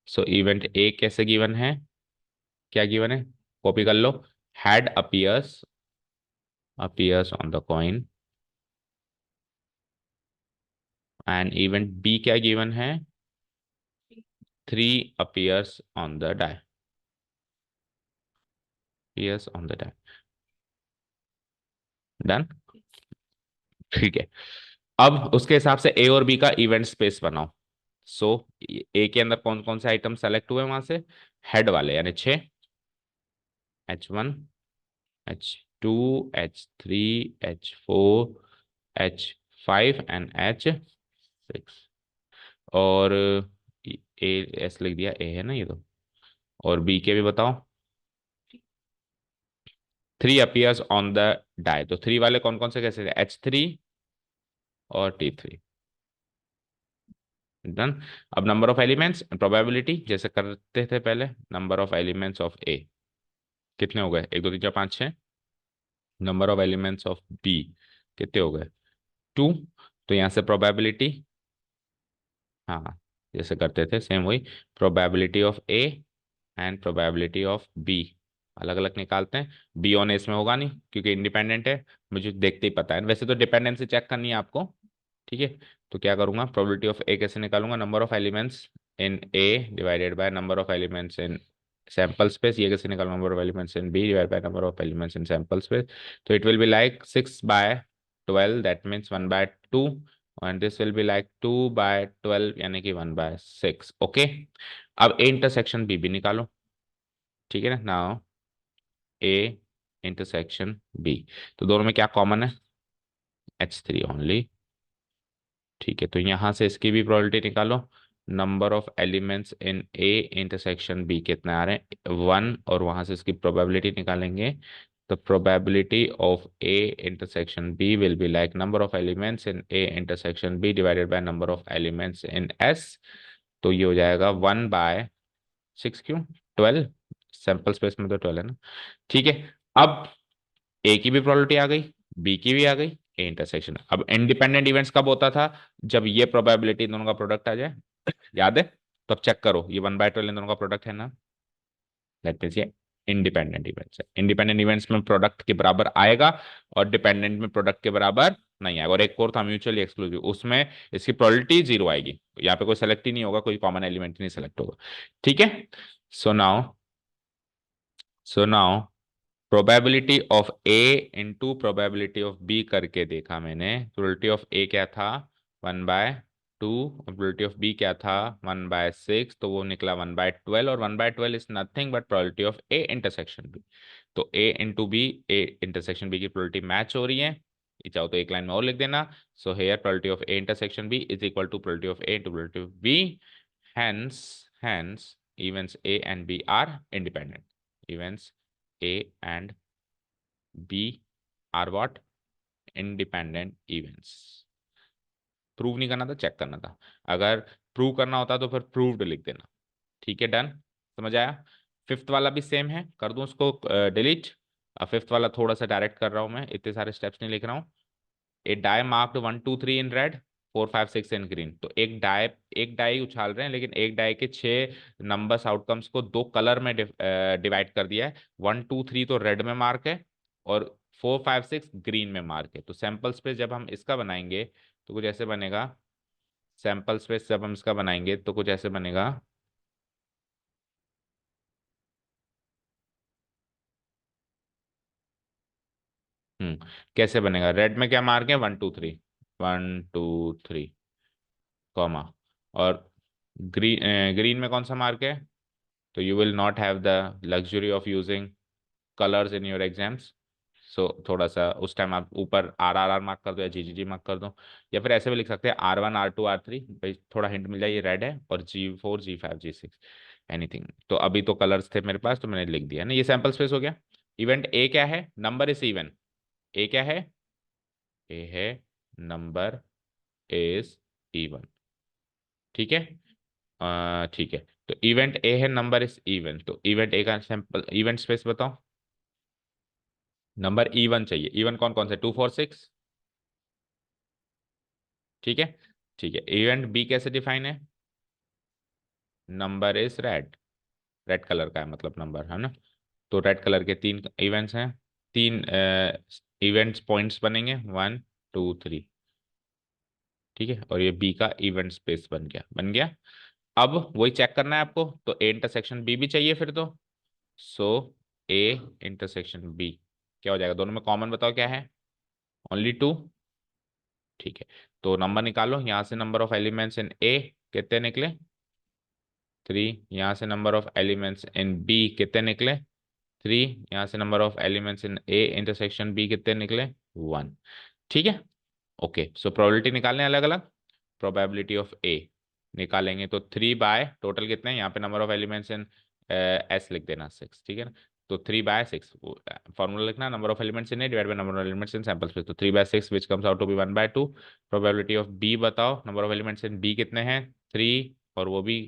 So event A कैसे गिवन है, क्या गिवन है, कॉपी कर लो, head appears on the coin, and event B क्या गिवन है, 3 appears on the die, appears on the die, done, ठीक है। अब उसके हिसाब से ए और बी का इवेंट स्पेस बनाओ। सो ए के अंदर कौन कौन से आइटम सेलेक्ट हुए वहां से, हेड वाले यानी 6, H1, H2, H3, H4, H5 and H6, और ए एस लिख दिया, ए है ना ये तो। और बी के भी बताओ। Three appears on the die, तो थ्री वाले कौन कौन से कैसे थे, H3 और T3। डन। अब नंबर ऑफ एलिमेंट्स प्रोबेबिलिटी जैसे करते थे पहले, number of elements of A कितने हो गए, 1 2 3 4 5 6। Number of elements of B कितने हो गए, 2। तो यहाँ से प्रोबेबिलिटी, हाँ जैसे करते थे सेम वही, probability of A and probability of B अलग अलग निकालते हैं। बी ऑन एस में होगा नहीं क्योंकि इंडिपेंडेंट है, मुझे देखते ही पता है, वैसे तो डिपेंडेंसी चेक करनी है आपको। ठीक है। तो क्या करूंगा, प्रोबेबिलिटी ऑफ ए कैसे निकालूंगा, number of elements in A divided by number of elements in sample space. ये कैसे निकालूंगा, number of elements in B divide by number of elements in sample space. तो it will be like 6/12, that means 1/2, and this will be like 2/12 यानी कि 1/6। Okay. अब A intersection B भी निकालो। ठीक है ना, नाउ ए इंटरसेक्शन बी, तो दोनों में क्या कॉमन है, H3 ओनली। ठीक है, तो यहां से इसकी भी प्रोबेबिलिटी निकालो। Number of elements in A intersection B कितने आ रहे हैं, 1, और वहां से इसकी प्रोबेबिलिटी निकालेंगे। तो probability of A intersection B will be like number of elements in A intersection B divided by number of elements in S. तो ये हो जाएगा 1/6, क्यों 12, सैंपल स्पेस में तो 12 है ना। ठीक है। अब ए की भी प्रोबेबिलिटी आ गई, बी की भी आ गई, ए इंटरसेक्शन। अब इंडिपेंडेंट इवेंट्स कब होता था, जब ये प्रोबेबिलिटी दोनों का प्रोडक्ट आ जाए, याद है। तो अब चेक करो, ये 1/12 इन दोनों का प्रोडक्ट है ना, दैट मीन्स ये इंडिपेंडेंट इवेंट्स है। इंडिपेंडेंट इवेंट्स में प्रोडक्ट के बराबर आएगा और डिपेंडेंट में प्रोडक्ट के बराबर नहीं आएगा। और एक और था म्यूचुअली एक्सक्लूसिव, उसमें इसकी प्रोबेबिलिटी 0 आएगी, यहाँ पे कोई सेलेक्ट ही नहीं होगा, कोई कॉमन एलिमेंट ही नहीं सेलेक्ट होगा। ठीक है। So now so now probability of A into probability of B करके देखा मैंने। प्रोबेबिलिटी ऑफ ए क्या था, 1/2, प्रोबेबिलिटी ऑफ बी क्या था, 1/6, तो वो निकला 1/12, और 1/12 is nothing but probability of A intersection B. तो A into B, A intersection B की प्रोबेबिलिटी मैच हो रही है, ये चाहो तो एक लाइन में और लिख देना। So here probability of A intersection B is equal to probability of A into probability of B. Hence events A and B are independent. Events A and B are what? Independent events. Prove नहीं करना था, check करना था। अगर prove करना होता तो फिर प्रूव्ड लिख देना। ठीक है, डन। समझ आया। फिफ्थ वाला भी सेम है, कर दूं उसको डिलीट। फिफ्थ वाला थोड़ा सा डायरेक्ट कर रहा हूं मैं, इतने सारे स्टेप्स नहीं लिख रहा हूँ। A die marked 1 2 3 in red, 4 5 6 in green. तो एक डाई उछाल रहे हैं, लेकिन एक डाई के 6 नंबर्स आउटकम्स को 2 कलर में डिवाइड कर दिया है। 1 2 3 तो रेड में मार्क है, और 4 5 6 ग्रीन में मार्क है। तो सैंपल स्पेस जब हम इसका बनाएंगे तो कुछ ऐसे बनेगा। सैंपल स्पेस जब हम इसका बनाएंगे तो कुछ ऐसे बनेगा। कैसे बनेगा, रेड में क्या मार्क है, 1 2 3, 1 2 3, कॉमा। और ग्रीन में कौन सा मार्क है। तो you will not have the luxury of using colours in your exams. So थोड़ा सा उस टाइम आप ऊपर RRR मार्क कर दो या GGG मार्क कर दो, या फिर ऐसे भी लिख सकते हैं R1 R2 R3, भाई थोड़ा हिंट मिल जाए, ये रेड है, और G4 G5 G6 एनीथिंग। तो अभी तो कलर्स थे मेरे पास तो मैंने लिख दिया ना, ये सैंपल स्पेस हो गया। इवेंट ए क्या है, नंबर इज इवन। ए क्या है, ए है नंबर इज इवन। ठीक है। ठीक है। तो इवेंट ए है नंबर इज इवन, तो इवेंट ए का सैंपल इवेंट स्पेस बताओ। नंबर इवन चाहिए, इवन कौन कौन से, 2 4 6। ठीक है। ठीक है, इवेंट बी कैसे डिफाइन है, number is red, red colour का है मतलब नंबर है ना। तो रेड कलर के 3 इवेंट्स हैं, 3 इवेंट्स पॉइंट्स बनेंगे, 1 2 3। ठीक है, और ये बी का इवेंट स्पेस बन गया, बन गया। अब वही चेक करना है आपको, तो ए इंटरसेक्शन बी भी चाहिए फिर तो। सो ए इंटरसेक्शन बी क्या हो जाएगा, दोनों में कॉमन बताओ क्या है, ओनली 2। ठीक है, तो नंबर निकालो, यहाँ से number of elements in A कितने निकले, 3। यहाँ से number of elements in B कितने निकले, 3। यहाँ से number of elements in A intersection B कितने निकले, 1। ठीक है। ओके, सो प्रोबेबिलिटी निकालने अलग अलग, प्रोबेबिलिटी ऑफ ए निकालेंगे तो 3 बाय टोटल कितने हैं यहाँ पे, number of elements in S लिख देना 6, ठीक है ना। तो 3/6 फॉर्मूला लिखना, number of elements in A divide by number of elements in sample space, तो 3/6 which comes out to be 1/2। Probability of B बताओ, number of elements in B कितने हैं 3, और वो भी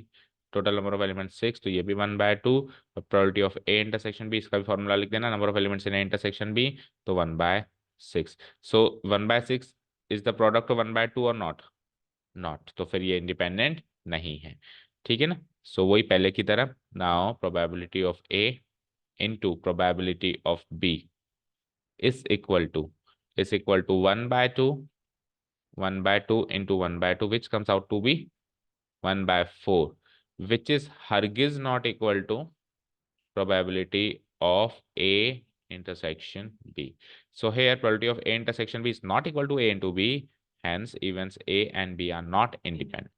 टोटल नंबर ऑफ एलिमेंट्स 6, तो ये भी 1/2। Probability of A intersection B, इसका भी फॉर्मूला लिख देना, number of elements in A intersection B, तो 1/6। So 1/6 is the product of 1/2 और नॉट, नॉट, तो फिर ये इंडिपेंडेंट नहीं है, ठीक है ना। सो वही पहले की तरह, now probability of A into probability of B is equal to, is equal to 1/2, 1/2 into 1/2 which comes out to be 1/4, which is हरगिज not equal to probability of A intersection B. So here probability of A intersection B is not equal to A into B, hence events A and B are not independent.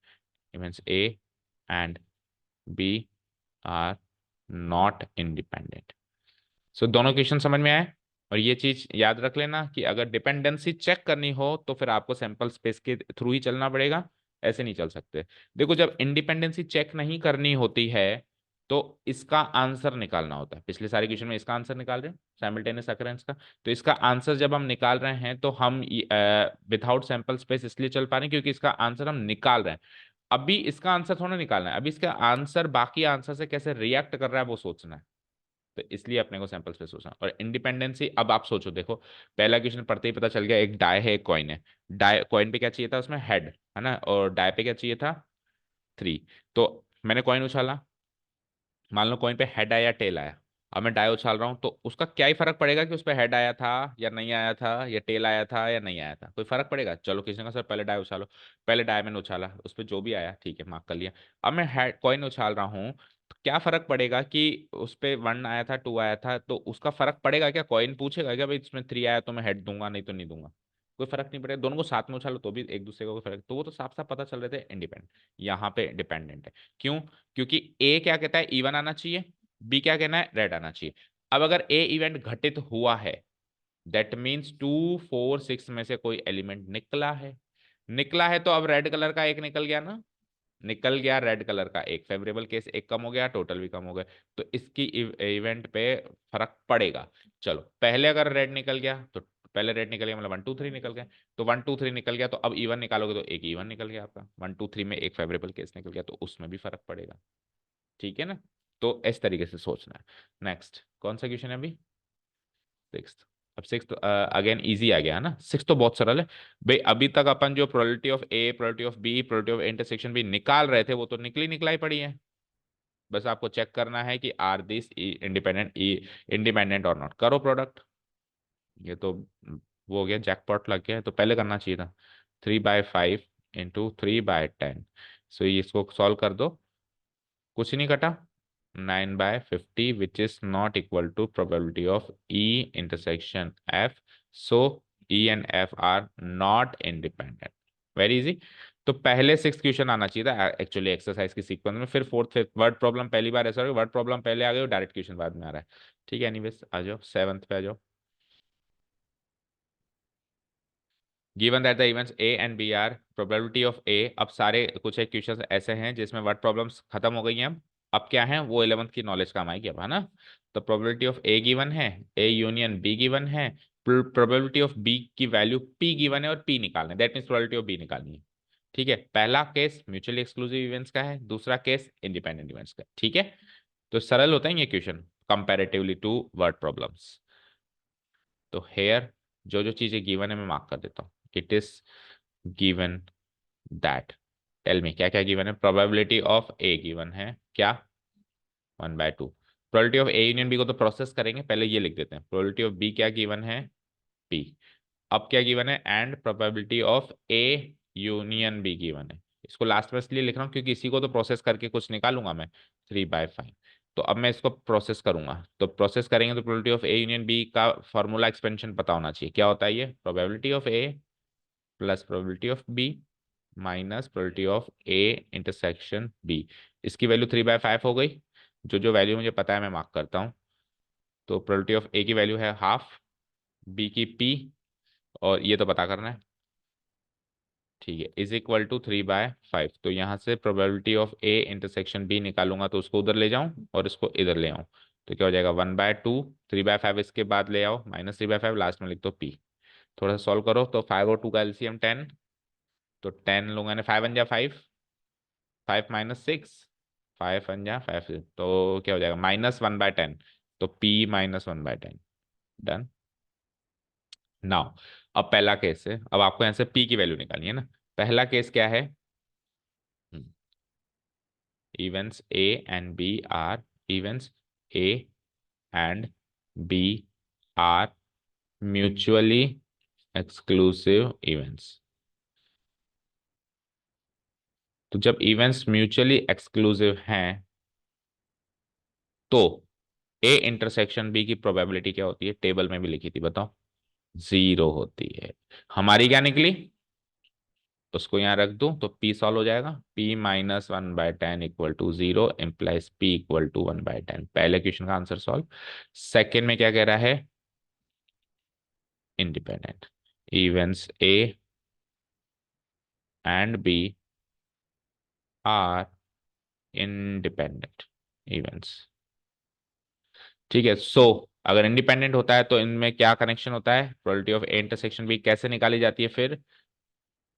Events A and B are not independent. सो दोनों question समझ में आए। और ये चीज याद रख लेना कि अगर डिपेंडेंसी चेक करनी हो तो फिर आपको सैंपल स्पेस के थ्रू ही चलना पड़ेगा, ऐसे नहीं चल सकते। देखो जब इंडिपेंडेंसी चेक नहीं करनी होती है तो इसका आंसर निकालना होता है, पिछले सारे क्वेश्चन में इसका आंसर निकाल रहे हैं साइमल्टेनियस अकरेंस का, तो इसका आंसर जब हम निकाल रहे हैं तो हम विदाउट सैंपल स्पेस इसलिए चल पा रहे हैं क्योंकि इसका आंसर हम निकाल रहे हैं। अभी इसका आंसर थोड़ा निकालना है, अभी इसका आंसर बाकी आंसर से कैसे रिएक्ट कर रहा है वो सोचना है, तो इसलिए अपने को सैंपल स्पेस सोचना। और इंडिपेंडेंसी अब आप सोचो, देखो पहला क्वेश्चन पढ़ते ही पता चल गया, एक डाय है एक कॉइन है, डाय कॉइन पे क्या चाहिए था उसमें हेड, है ना, और डाय पे क्या चाहिए था 3। तो मैंने कॉइन उछाला, मान लो कॉइन पे हेड आया टेल आया, अब मैं डाय उछाल रहा हूँ तो उसका क्या ही फर्क पड़ेगा कि उस पे हेड आया था या नहीं आया था, या टेल आया था या नहीं आया था, कोई फर्क पड़ेगा। चलो किसी ने कहा सर पहले डाय उछालो, पहले डाय मैंने उछाला, उस पर जो भी आया ठीक है मार्क कर लिया। अब मैं हेड कॉइन उछाल रहा हूँ तो क्या फर्क पड़ेगा कि उस पे 1 आया था 2 आया था, तो उसका फर्क पड़ेगा क्या, कॉइन पूछेगा क्या भाई इसमें 3 आया तो मैं हेड दूंगा नहीं तो नहीं दूंगा, कोई फर्क नहीं पड़ेगा। दोनों को साथ में उछालो तो भी एक दूसरे को कोई फर्क, तो वो तो साफ साफ पता चल रहे थे इंडिपेंडेंट, यहाँ पे डिपेंडेंट है। क्यों, क्योंकि ए क्या कहता है इवन आना चाहिए, बी क्या कहना है रेड आना चाहिए। अब अगर ए इवेंट घटित हुआ है दैट मीन्स 2 4 6 में से कोई एलिमेंट निकला है, निकला है तो अब रेड कलर का एक निकल गया ना, निकल गया रेड कलर का एक, फेवरेबल केस एक कम हो गया, टोटल भी कम हो गया, तो इसकी इवेंट पे फर्क पड़ेगा। चलो पहले अगर रेड निकल गया तो पहले रेड निकल गया मतलब 1 2 3 निकल गया, तो 1 2 3 निकल गया तो अब इवन निकालोगे तो एक इवन निकल गया आपका, 1 2 3 में एक फेवरेबल केस निकल गया तो उसमें भी फर्क पड़ेगा, ठीक है ना। तो इस तरीके से सोचना है। नेक्स्ट कौन सा क्वेश्चन है अभी, 6। अब 6 तो अगेन इजी आ गया है ना, 6 तो बहुत सरल है भाई। अभी तक अपन जो probability of A, probability of B, probability of intersection भी निकाल रहे थे वो तो निकली निकलाई पड़ी है, बस आपको चेक करना है कि आर दिस इंडिपेंडेंट, इंडिपेंडेंट और नॉट, करो प्रोडक्ट। ये तो वो हो गया जैकपॉट लग गया है, तो पहले करना चाहिए था 3/5 इंटू 3/10, सो ये इसको सॉल्व कर दो, कुछ नहीं कटा, 9/50 which is not equal to probability of E intersection F, so E and F are not independent, very easy. तो पहले 6 क्वेश्चन आना चाहिए था एक्चुअली एक्सरसाइज की सीक्वेंस में, फिर फोर्थ फिफ्थ वर्ड प्रॉब्लम पहली बार ऐसा हो वर्ड प्रॉब्लम पहले आ गई और डायरेक्ट क्वेश्चन बाद में आ रहा है, ठीक है। एनीवेज आ जाओ 7th पे आ जाओ। Given that the events A and B are probability of A, अब सारे कुछ एक क्वेश्चन ऐसे हैं जिसमें वर्ड प्रॉब्लम्स खत्म हो गई हैं, अब क्या है वो 11th की नॉलेज काम आएगी अब, है ना। तो प्रोबेबिलिटी ऑफ ए गिवन है, ए यूनियन बी गिवन है, प्रोबेबिलिटी ऑफ बी की वैल्यू पी गिवन है और पी निकालना है, that means probability of B निकालनी है, ठीक है। पहला केस म्यूचुअली एक्सक्लूसिव इवेंट्स का है, दूसरा केस इंडिपेंडेंट इवेंट्स का, ठीक है। तो सरल होता है ये question comparatively to word problems. तो हेयर जो जो चीजें गिवन है मैं मार्क कर देता हूँ, it is given that, tell me क्या क्या गिवन है, प्रोबेबिलिटी ऑफ ए गिवन है क्या 1/2, probability of A union B को तो प्रोसेस करेंगे, पहले ये लिख देते हैं, प्रोबेबिलिटी ऑफ बी क्या गिवन है पी, अब क्या गिवन है and probability of A union B given है, इसको लास्ट में इसलिए लिख रहा हूँ क्योंकि इसी को तो प्रोसेस करके कुछ निकालूंगा मैं 3/5, तो अब मैं इसको प्रोसेस करूंगा, तो प्रोसेस करेंगे तो probability of A union B का फॉर्मूला एक्सपेंशन पता होना चाहिए, क्या होता है ये, probability of A plus probability of B minus probability of A intersection B, इसकी वैल्यू 3/5 हो गई, जो जो वैल्यू मुझे पता है मैं मार्क करता हूँ। तो प्रोबेबिलिटी ऑफ ए की वैल्यू है हाफ, बी की पी, और ये तो पता करना है, ठीक है, इज इक्वल टू 3/5। तो यहाँ से probability of A intersection B निकालूंगा, तो उसको उधर ले जाऊं और इसको इधर ले आऊं, तो क्या हो जाएगा 1/2, 3/5 इसके बाद ले आओ, -3/5, लास्ट में लिख दो पी। थोड़ा सा सॉल्व करो, तो 5 और 2 का एलसीएम 10, तो 10 लूंगा ना, 5 वन जा 5, 5 -6, 5 वन जा 5, तो क्या हो जाएगा -1/10, तो पी -1/10। डन। नाउ अब पहला केस है, अब आपको यहाँ से पी की वैल्यू निकालनी है ना। पहला केस क्या है, events A and B are events A and B are mutually exclusive events। तो जब इवेंट्स म्यूचुअली एक्सक्लूसिव हैं तो ए इंटरसेक्शन बी की प्रोबेबिलिटी क्या होती है, टेबल में भी लिखी थी, बताओ, 0 होती है। हमारी क्या निकली, उसको यहाँ रख दूं तो P सॉल्व हो जाएगा, P -1/10 equal to 0 implies P equal to 1/10। पहले क्वेश्चन का आंसर सॉल्व। सेकेंड में क्या कह रहा है, independent events A and B are independent events. ठीक है, सो अगर इंडिपेंडेंट होता है तो इनमें क्या कनेक्शन होता है, probability of A intersection B कैसे निकाली जाती है फिर,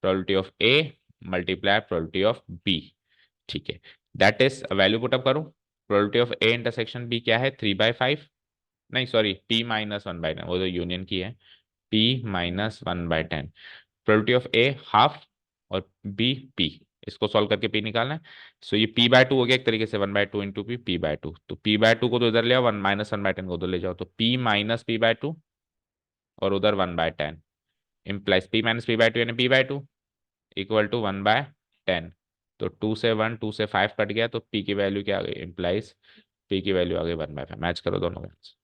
probability of A multiply probability of B. ठीक है, that is value put up करूं, probability of A intersection B क्या है, 3/5, नहीं सॉरी P -1/10, वो तो यूनियन की है, P -1/10, probability of A half और बी पी, इसको सॉल्व करके पी निकालना है। सो ये P/2 हो गया एक तरीके से, 1/2 इंटू पी, P/2, तो P/2 को तो इधर ले आओ, -1/10 को उधर ले जाओ, तो P -P/2 और उधर 1/10 इम्प्लाइज P -P/2 यानी P/2 इक्वल टू 1/10। तो 2 से 5 कट गया, तो P की वैल्यू क्या आ गई, इम्प्लाइज P की वैल्यू आ गई 1/5। मैच करो दोनों का आंसर।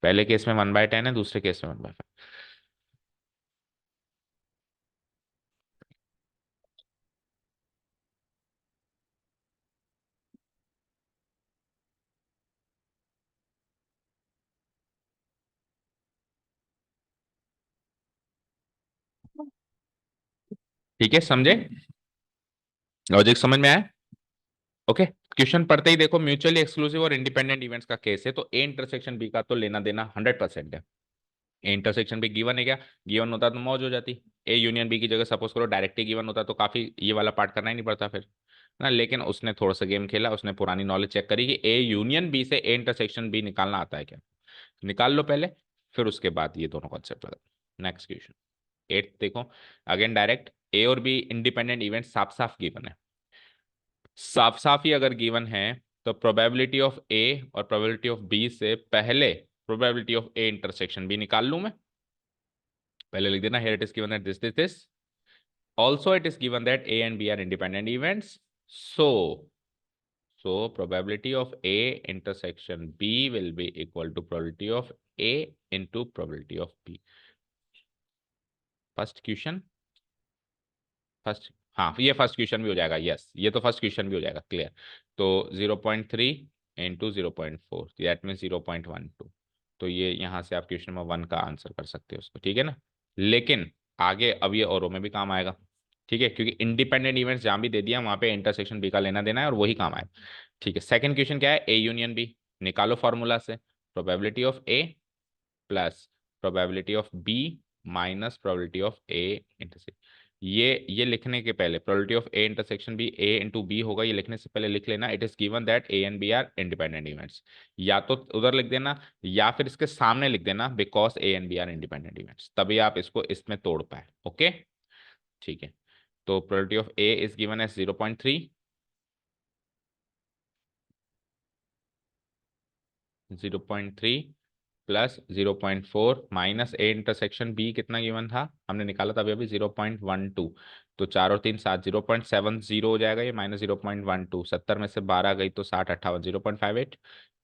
पहले केस में 1/10 है, दूसरे केस में 1/5। ठीक है, समझे, लॉजिक समझ में आया। ओके, क्वेश्चन पढ़ते ही देखो, म्यूचुअली एक्सक्लूसिव और इंडिपेंडेंट इवेंट्स का केस है, तो ए इंटरसेक्शन बी का तो लेना देना 100% है। ए इंटरसेक्शन बी गिवन है क्या, गिवन होता तो मौज हो जाती। ए यूनियन बी की जगह सपोज करो डायरेक्ट ही गिवन होता तो काफी ये वाला पार्ट करना ही नहीं पड़ता फिर ना, लेकिन उसने थोड़ा सा गेम खेला, उसने पुरानी नॉलेज चेक करी कि ए यूनियन बी से ए इंटरसेक्शन बी निकालना आता है क्या, निकाल लो पहले, फिर उसके बाद ये दोनों कॉन्सेप्ट लगा। नेक्स्ट क्वेश्चन 8 देखो, अगेन डायरेक्ट ए और बी इंडिपेंडेंट इवेंट साफ साफ गिवन है, साफ साफ ही अगर गिवन है, तो प्रोबेबिलिटी ऑफ ए और प्रोबेबिलिटी ऑफ बी से पहले probability of A intersection B निकाल लूं मैं। पहले लिख देना, here it is given that this also it is given that a and b are independent events, so probability of a intersection b will be equal to probability of a into probability of b। First question, first, हाँ ये first question भी हो जाएगा, yes ये तो first question भी हो जाएगा, क्लियर। तो 0.3 इंटू 0.4, दैट मीन 0.12, तो ये यहाँ से आप क्वेश्चन नंबर 1 का आंसर कर सकते हो उसको, ठीक है ना। लेकिन आगे अब ये औरों में भी काम आएगा, ठीक है, क्योंकि इंडिपेंडेंट इवेंट्स जहाँ भी दे दिया वहाँ पे इंटरसेक्शन बी का लेना देना है और वही काम आएगा। ठीक है, सेकंड क्वेश्चन क्या है, ए यूनियन बी, निकालो फॉर्मूला से, probability of A plus probability of B minus probability of A intersection. ये लिखने के पहले probability of A intersection B A into B होगा, ये लिखने से पहले लिख लेना, it is given that A and B are independent events, या तो उधर लिख देना या फिर इसके सामने लिख देना because A and B are independent events, तभी आप इसको इसमें तोड़ पाए। ओके, ठीक है, तो probability of A is given as 0.3, 0.3 plus 0.4 minus A intersection B कितना गिवन था, हमने निकाला था अभी अभी 0.12, तो 4 और 3 7, 0.70 हो जाएगा ये, माइनस 0.12, 70 में से 12 गई तो 60 58, 0.58।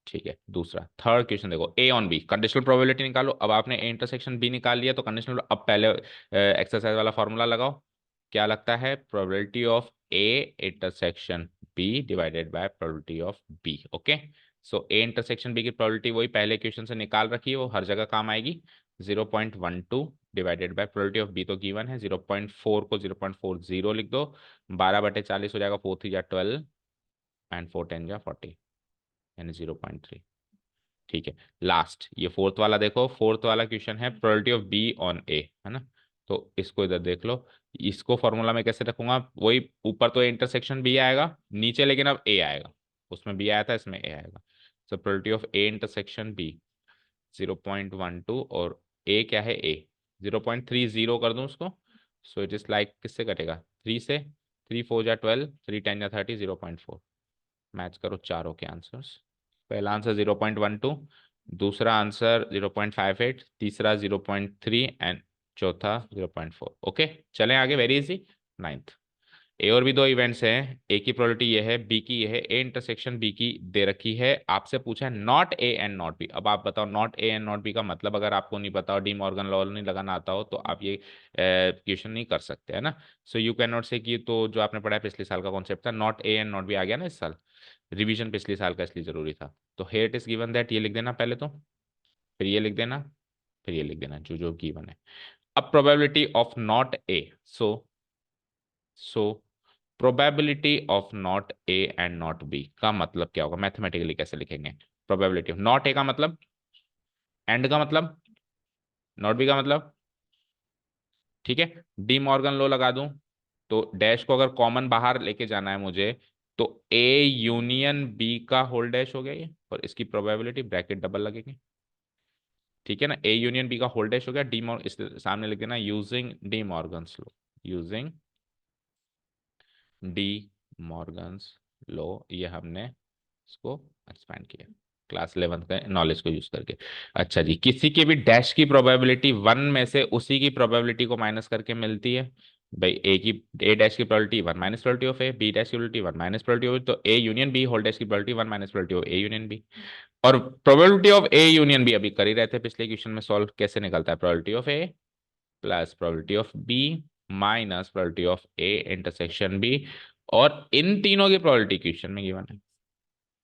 ठीक है, दूसरा थर्ड क्वेश्चन देखो, ए ऑन बी कंडीशनल प्रोबेबिलिटी निकालो। अब आपने ए इंटरसेक्शन बी निकाल लिया तो कंडीशनल, अब पहले एक्सरसाइज वाला फॉर्मूला लगाओ, क्या लगता है, probability of A intersection B divided by probability of B. Okay, so A intersection B की प्रोबेबिलिटी वही पहले क्वेश्चन से निकाल रखी है, वो हर जगह काम आएगी। 0.12 divided by probability of B तो गिवन है, 0.4 को 0.40 लिख दो, 12/40 हो जाएगा, 4 3 जा 12 एंड 4 10 जा 40, यानी 0.3। ठीक है, लास्ट ये फोर्थ वाला देखो, फोर्थ वाला क्वेश्चन है probability of B on A, है ना। तो इसको इधर देख लो, इसको फॉर्मूला में कैसे रखूंगा, वही ऊपर तो इंटरसेक्शन बी आएगा, नीचे लेकिन अब ए आएगा, उसमें बी आया था इसमें ए आएगा। So probability of A intersection B 0.12 और ए क्या है, ए 0.30 कर दूं उसको। सो इट इज लाइक किससे कटेगा, 3 से, 3 4 जा 12, 3 10 जा 30, 0.4। मैच करो चारों के आंसर्स। पहला आंसर 0.12, दूसरा आंसर 0.58, तीसरा 0.3 एंड चौथा 0.4। ओके, चलें आगे, वेरी इजी। नाइन्थ, ए और बी दो इवेंट्स हैं, ए की प्रोबेबिलिटी ये है, बी की ये है, ए इंटरसेक्शन बी की दे रखी है, आपसे पूछा है not A and not B. अब आप बताओ not A and not B का मतलब, अगर आपको नहीं पता हो, डी मॉर्गन लॉ नहीं लगाना आता हो, तो आप ये क्वेश्चन नहीं कर सकते, है ना। सो यू कैन नॉट से कि, तो जो आपने पढ़ा है पिछले साल का कॉन्सेप्ट था, not A and not B आ गया ना इस साल, रिवीजन पिछले साल का इसलिए जरूरी था। तो here it is given that, ये लिख देना पहले तो, फिर ये लिख देना, फिर ये लिख देना, जो जो गिवन है। अब probability of not A, so so probability of not A and not B का मतलब क्या होगा, मैथमेटिकली कैसे लिखेंगे। प्रोबेबिलिटी ऑफ नॉट ए का मतलब, एंड का मतलब, नॉट बी का मतलब, ठीक है। डी मॉर्गन लॉ लगा दूं, तो डैश को अगर कॉमन बाहर लेके जाना है मुझे, तो ए यूनियन बी का होल डैश हो गया ये, और इसकी प्रोबेबिलिटी ब्रैकेट डबल लगेगी, ठीक है ना। ए यूनियन बी का होल डैश हो गया, डी मॉर्गन इस सामने लिख देना, using de Morgan's law, using de Morgan's law, ये हमने इसको एक्सपैंड किया क्लास 11 का नॉलेज को यूज करके। अच्छा जी, किसी के भी डैश की प्रोबेबिलिटी 1 में से उसी की प्रोबेबिलिटी को माइनस करके मिलती है। भाई ए डैश की probability 1 minus probability of A, B dash की प्रोबेबिलिटी 1 माइनस प्रोबेबिलिटी ऑफ, तो A union B whole dash की probability 1 minus probability of A union B. और probability of A union B अभी कर ही रहे थे पिछले क्वेश्चन में सॉल्व, कैसे निकलता है, probability of A plus probability of B minus probability of A intersection B, और इन तीनों की प्रोबेबिलिटी क्वेश्चन में गिवन है।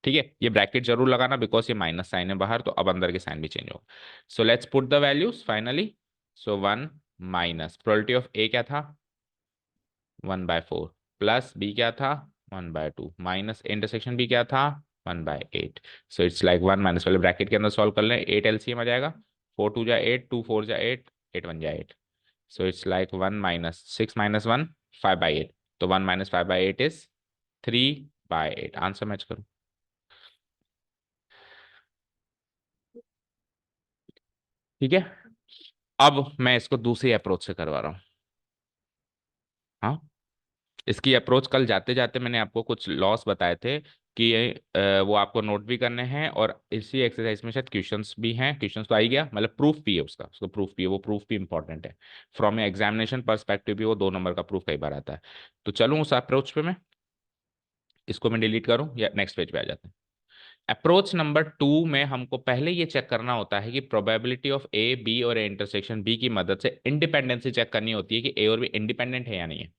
ठीक है, ये ब्रैकेट जरूर लगाना, बिकॉज ये माइनस साइन है बाहर, तो अब अंदर के साइन भी चेंज होगा। So let's put the values finally. So 1 minus probability of A क्या था, 1/4, प्लस बी क्या था, 1/2, माइनस इंटरसेक्शन बी क्या था, 1/8। सो इट्स लाइक 1 माइनस, पहले ब्रैकेट के अंदर सॉल्व कर लें, 8 एलसीएम आ जाएगा, 4 2 जा 8, 2 4 जा 8, 8 1 जा 8। So it's like 1 minus 6 minus 1, 5/8, तो 1 माइनस 5/8 इज 3/8। आंसर मैच करो। ठीक है, अब मैं इसको दूसरी अप्रोच से करवा रहा हूँ। हाँ, इसकी अप्रोच कल जाते जाते मैंने आपको कुछ लॉस बताए थे कि वो आपको नोट भी करने हैं, और इसी एक्सरसाइज में शायद क्वेश्चंस भी हैं, क्वेश्चंस तो आ ही गया, मतलब प्रूफ भी है उसका, उसको प्रूफ भी है, वो प्रूफ भी इंपॉर्टेंट है, फ्रॉम एग्जामिनेशन पर्सपेक्टिव भी वो 2 नंबर का प्रूफ कई बार आता है। तो चलूँ उस अप्रोच पे मैं, इसको मैं डिलीट करूँ या नेक्स्ट पेज पे आ जाते हैं। अप्रोच नंबर 2 में हमको पहले ये चेक करना होता है कि प्रोबेबिलिटी ऑफ ए बी और ए इंटरसेक्शन बी की मदद से इंडिपेंडेंसी चेक करनी होती है कि ए और बी इंडिपेंडेंट है या नहीं है।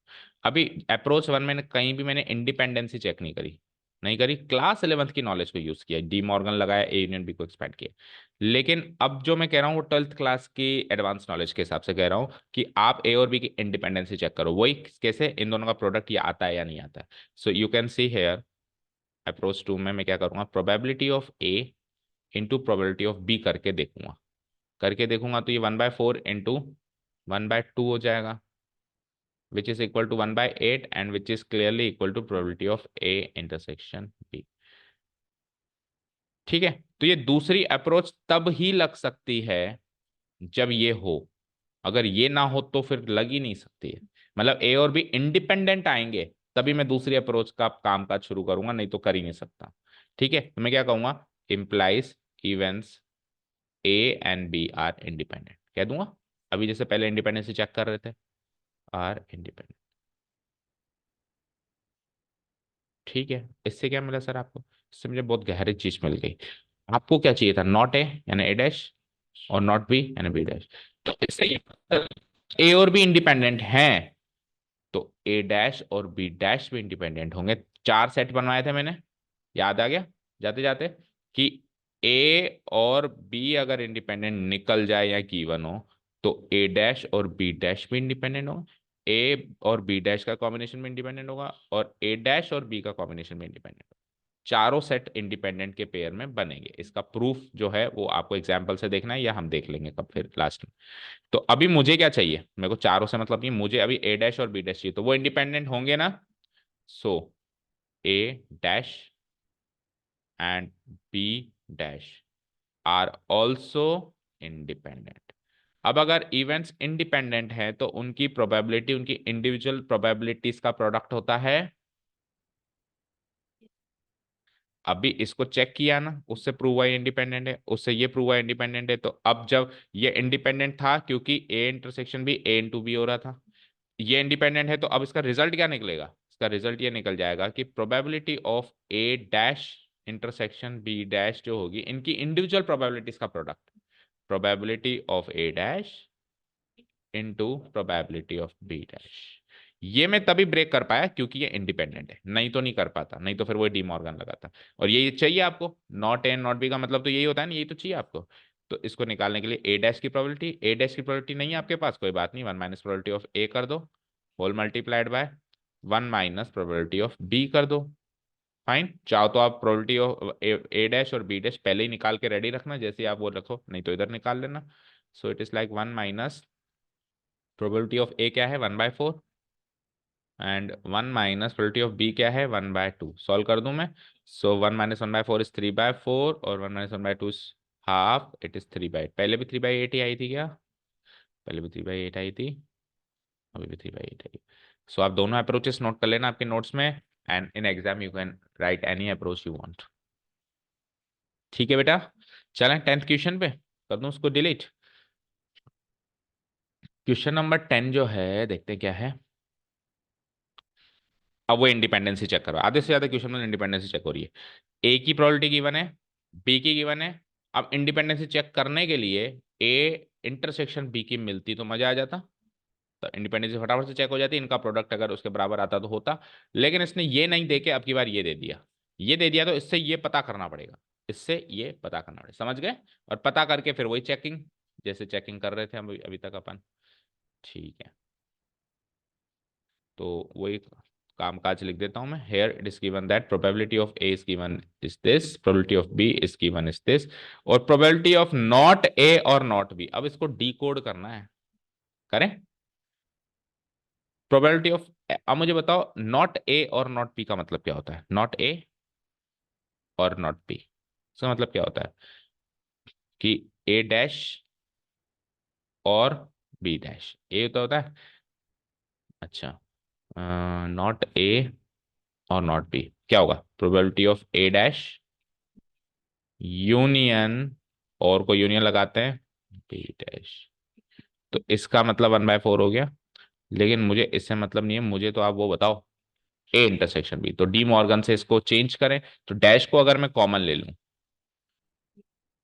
अभी अप्रोच 1 में कहीं भी मैंने इंडिपेंडेंसी चेक नहीं करी, क्लास 11th की नॉलेज को यूज किया, डी मॉर्गन लगाया, ए यूनियन बी को एक्सपेंड किया। लेकिन अब जो मैं कह रहा हूँ वो 12th क्लास की एडवांस नॉलेज के हिसाब से कह रहा हूँ कि आप ए और बी की इंडिपेंडेंसी चेक करो, वही कैसे, इन दोनों का प्रोडक्ट ये आता है या नहीं आता है। So you can see here approach 2 में मैं क्या करूंगा, probability of A into probability of B करके देखूंगा तो ये 1/4 इंटू 1/2 हो जाएगा, which is equal to 1/8, and which is clearly equal to probability of A intersection B. ठीक है, तो ये दूसरी अप्रोच तब ही लग सकती है जब ये हो, अगर ये ना हो तो फिर लग ही नहीं सकती है, मतलब ए और बी इंडिपेंडेंट आएंगे तभी मैं दूसरी अप्रोच का काम काज शुरू करूंगा, नहीं तो कर ही नहीं सकता। ठीक है, तो मैं क्या कहूंगा, implies events A and B are independent कह दूंगा, अभी जैसे पहले इंडिपेंडेंसी चेक कर रहे थे, आर इंडिपेंडेंट। ठीक है, इससे क्या मिला सर आपको, इससे मुझे बहुत गहरी चीज मिल गई। आपको क्या चाहिए था, नॉट ए यानी ए डैश, और नॉट बी यानी बी डैश। तो इससे ए और बी इंडिपेंडेंट हैं, तो ए डैश और बी डैश भी इंडिपेंडेंट होंगे। 4 सेट बनवाए थे मैंने, याद आ गया जाते जाते कि ए और बी अगर इंडिपेंडेंट निकल जाए या गिवन हो तो ए डैश और बी डैश भी इंडिपेंडेंट होगा, ए और बी डैश का कॉम्बिनेशन में इंडिपेंडेंट होगा, और ए डैश और बी का कॉम्बिनेशन में इंडिपेंडेंट होगा। चारों सेट इंडिपेंडेंट के पेयर में बनेंगे। इसका प्रूफ जो है वो आपको एग्जाम्पल से देखना है या हम देख लेंगे कब फिर लास्ट में। तो अभी मुझे क्या चाहिए, मेरे को चारों से मतलब नहीं, मुझे अभी ए डैश और बी डैश चाहिए, तो वो इंडिपेंडेंट होंगे ना। So A dash and B dash are also independent. अब अगर इवेंट्स इंडिपेंडेंट है तो उनकी प्रोबेबिलिटी उनकी इंडिविजुअल प्रोबेबिलिटीज का प्रोडक्ट होता है। अभी इसको चेक किया ना, उससे प्रूव हुआ इंडिपेंडेंट है, उससे ये प्रूव हुआ इंडिपेंडेंट है, तो अब जब ये इंडिपेंडेंट था क्योंकि ए इंटरसेक्शन भी ए इंटू बी हो रहा था, ये इंडिपेंडेंट है, तो अब इसका रिजल्ट क्या निकलेगा, इसका रिजल्ट ये निकल जाएगा कि probability of A dash intersection B dash जो होगी इनकी इंडिविजुअल प्रोबेबिलिटीज का product, probability of A dash into probability of B dash. ये मैं तभी ब्रेक कर पाया क्योंकि ये इंडिपेंडेंट है, नहीं तो नहीं कर पाता, नहीं तो फिर वो डी मॉर्गन लगाता। और ये चाहिए आपको, नॉट ए नॉट बी का मतलब तो यही होता है ना, यही तो चाहिए आपको। तो इसको निकालने के लिए ए डैश की प्रोबेबिलिटी, ए डैश की प्रोबेबिलिटी नहीं है आपके पास, कोई बात नहीं, one minus probability of A कर दो whole multiplied by one minus probability of B कर दो। फाइन, चाहो तो आप प्रोबेबिलिटी ऑफ ए डैश और बी डैश पहले ही निकाल के रेडी रखना, जैसे आप वो रखो, नहीं तो इधर निकाल लेना। So it is like one minus probability of A क्या है 1/4 and one minus probability of B क्या है 1/2। सॉल्व कर दूं मैं। सो 1 - 1/4 इज 3/4 और 1 - 1/2 इज हाफ, इट इज 3/8। पहले भी 3/8 ही आई थी क्या, पहले भी 3/8 आई थी, अभी भी 3/8 आई। सो आप दोनों अप्रोचेस नोट कर लेना आपके नोट्स में, and in exam you can write any approach you want. ठीक है बेटा, चलें 10th क्वेश्चन पे, कर दूं उसको डिलीट। क्वेश्चन नंबर 10 जो है देखते हैं क्या है। अब वो इंडिपेंडेंसी चेक करो, आधे से ज्यादा क्वेश्चन में इंडिपेंडेंसी चेक हो रही है। ए की प्रोबेबिलिटी गिवन है, बी की गिवन है। अब इंडिपेंडेंसी चेक करने के लिए ए इंटरसेक्शन बी की मिलती तो मजा आ जाता, तो इंडिपेंडेंसी फटाफट से चेक हो जाती, इनका प्रोडक्ट अगर उसके बराबर आता तो होता। लेकिन इसने ये नहीं दे के अब की बार ये दे दिया, ये दे दिया, तो इससे ये पता करना पड़ेगा, इससे ये पता करना पड़ेगा, समझ गए। और पता करके फिर वही चेकिंग, जैसे चेकिंग कर रहे थे अभी अभी तक अपन। ठीक है, तो वही काम काज लिख देता हूं मैं। Here it is given that probability of A is given is this, probability of B is given is this, और प्रोबेबिलिटी ऑफ नॉट ए और नॉट बी, अब इसको डिकोड करना है, करें। प्रोबेबिलिटी ऑफ, अब मुझे बताओ नॉट ए और नॉट बी का मतलब क्या होता है, नॉट ए और नॉट बी, इसका मतलब क्या होता है कि ए डैश और बी डैश, ए तो होता है, अच्छा, नॉट ए और नॉट बी क्या होगा, probability of A dash union, और को यूनियन लगाते हैं बी डैश, तो इसका मतलब 1/4 हो गया। लेकिन मुझे इससे मतलब नहीं है, मुझे तो आप वो बताओ ए इंटरसेक्शन बी, तो डी मॉर्गन से इसको चेंज करें, तो डैश को अगर मैं कॉमन ले लूं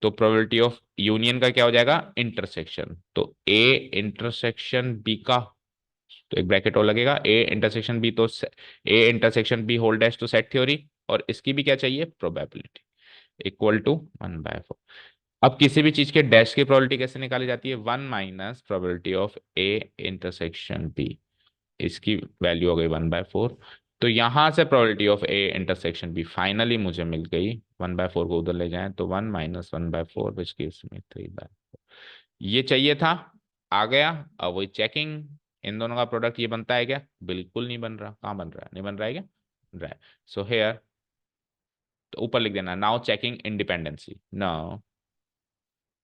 तो प्रोबेबिलिटी ऑफ यूनियन का क्या हो जाएगा इंटरसेक्शन, तो ए इंटरसेक्शन बी का, तो एक ब्रैकेट और लगेगा, ए इंटरसेक्शन बी, तो A intersection B whole dash तो सेट थ्योरी, और इसकी भी क्या चाहिए प्रोबेबिलिटी इक्वल टू 1/4। अब किसी भी चीज के डैश की प्रोबेबिलिटी कैसे निकाली जाती है, one minus probability of A intersection B, इसकी वैल्यू हो गई 1/4। तो यहां से probability of A intersection B finally मुझे मिल गई, 1/4 को उधर ले जाएं तो 1 - 1/4 विच गिव्स मी 3/4। ये चाहिए था, आ गया। अब वही चेकिंग, इन दोनों का प्रोडक्ट ये बनता है क्या, बिल्कुल नहीं बन रहा, कहाँ बन रहा है, नहीं बन रहा है क्या, बन रहा है। सो हेयर, तो ऊपर लिख देना नाउ चेकिंग इंडिपेंडेंसी, नाउ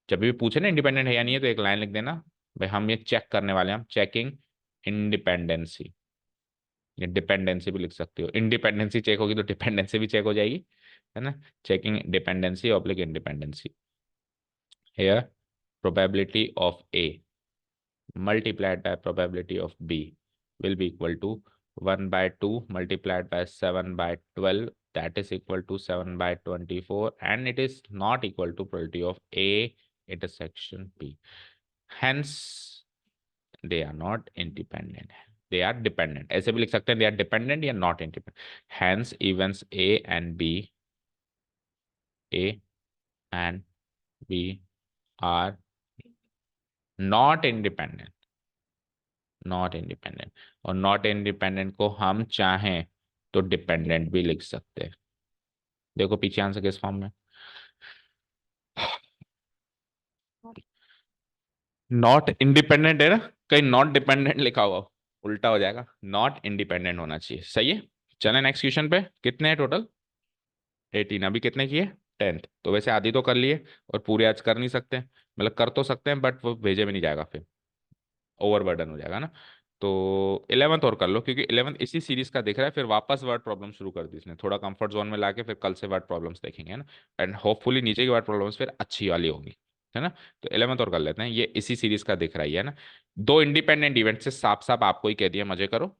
जब भी पूछे ना इंडिपेंडेंट है या नहीं है तो एक लाइन लिख देना, भाई हम ये चेक करने वाले हैं, हम चेकिंग इंडिपेंडेंसी, या डिपेंडेंसी भी लिख सकते हो, इंडिपेंडेंसी चेक होगी तो डिपेंडेंसी भी चेक हो जाएगी, है ना। Checking dependency oblique independency, here probability of A multiplied by probability of B will be equal to 1/2 multiplied by 7/12, that is equal to 7/24, and it is not equal to probability of A intersection B. Hence, they are not independent. They are dependent. ऐसे भी लिख सकते हैं they are dependent या not independent. Hence, events A and B are not independent, not independent, और not independent को हम चाहें तो डिपेंडेंट भी लिख सकते हैं। देखो पीछे आंसर किस फॉर्म में, नॉट इंडिपेंडेंट है ना, कहीं नॉट डिपेंडेंट लिखा हुआ हो, उल्टा हो जाएगा, नॉट इंडिपेंडेंट होना चाहिए। सही है। चलें नेक्स्ट क्वेश्चन पे, कितने हैं टोटल, 18, अभी कितने किए, 10th, तो वैसे आधी तो कर लिए, और पूरे आज कर नहीं सकते, मतलब कर तो सकते हैं बट वो भेजे में नहीं जाएगा, फिर ओवरबर्डन हो जाएगा ना। तो 11th और कर लो, क्योंकि 11th इसी सीरीज का दिख रहा है, फिर वापस वर्ड प्रॉब्लम शुरू कर दी इसने, थोड़ा कंफर्ट जोन में लाके फिर कल से वर्ड प्रॉब्लम्स देखेंगे, है ना। एंड होपफुली नीचे की वर्ड प्रॉब्लम्स फिर अच्छी वाली होंगी, है ना। तो 11th और कर लेते हैं, ये इसी सीरीज का दिख रहा ही है ना। दो इंडिपेंडेंट इवेंट से साफ साफ आपको ही कह दिया मजे करो,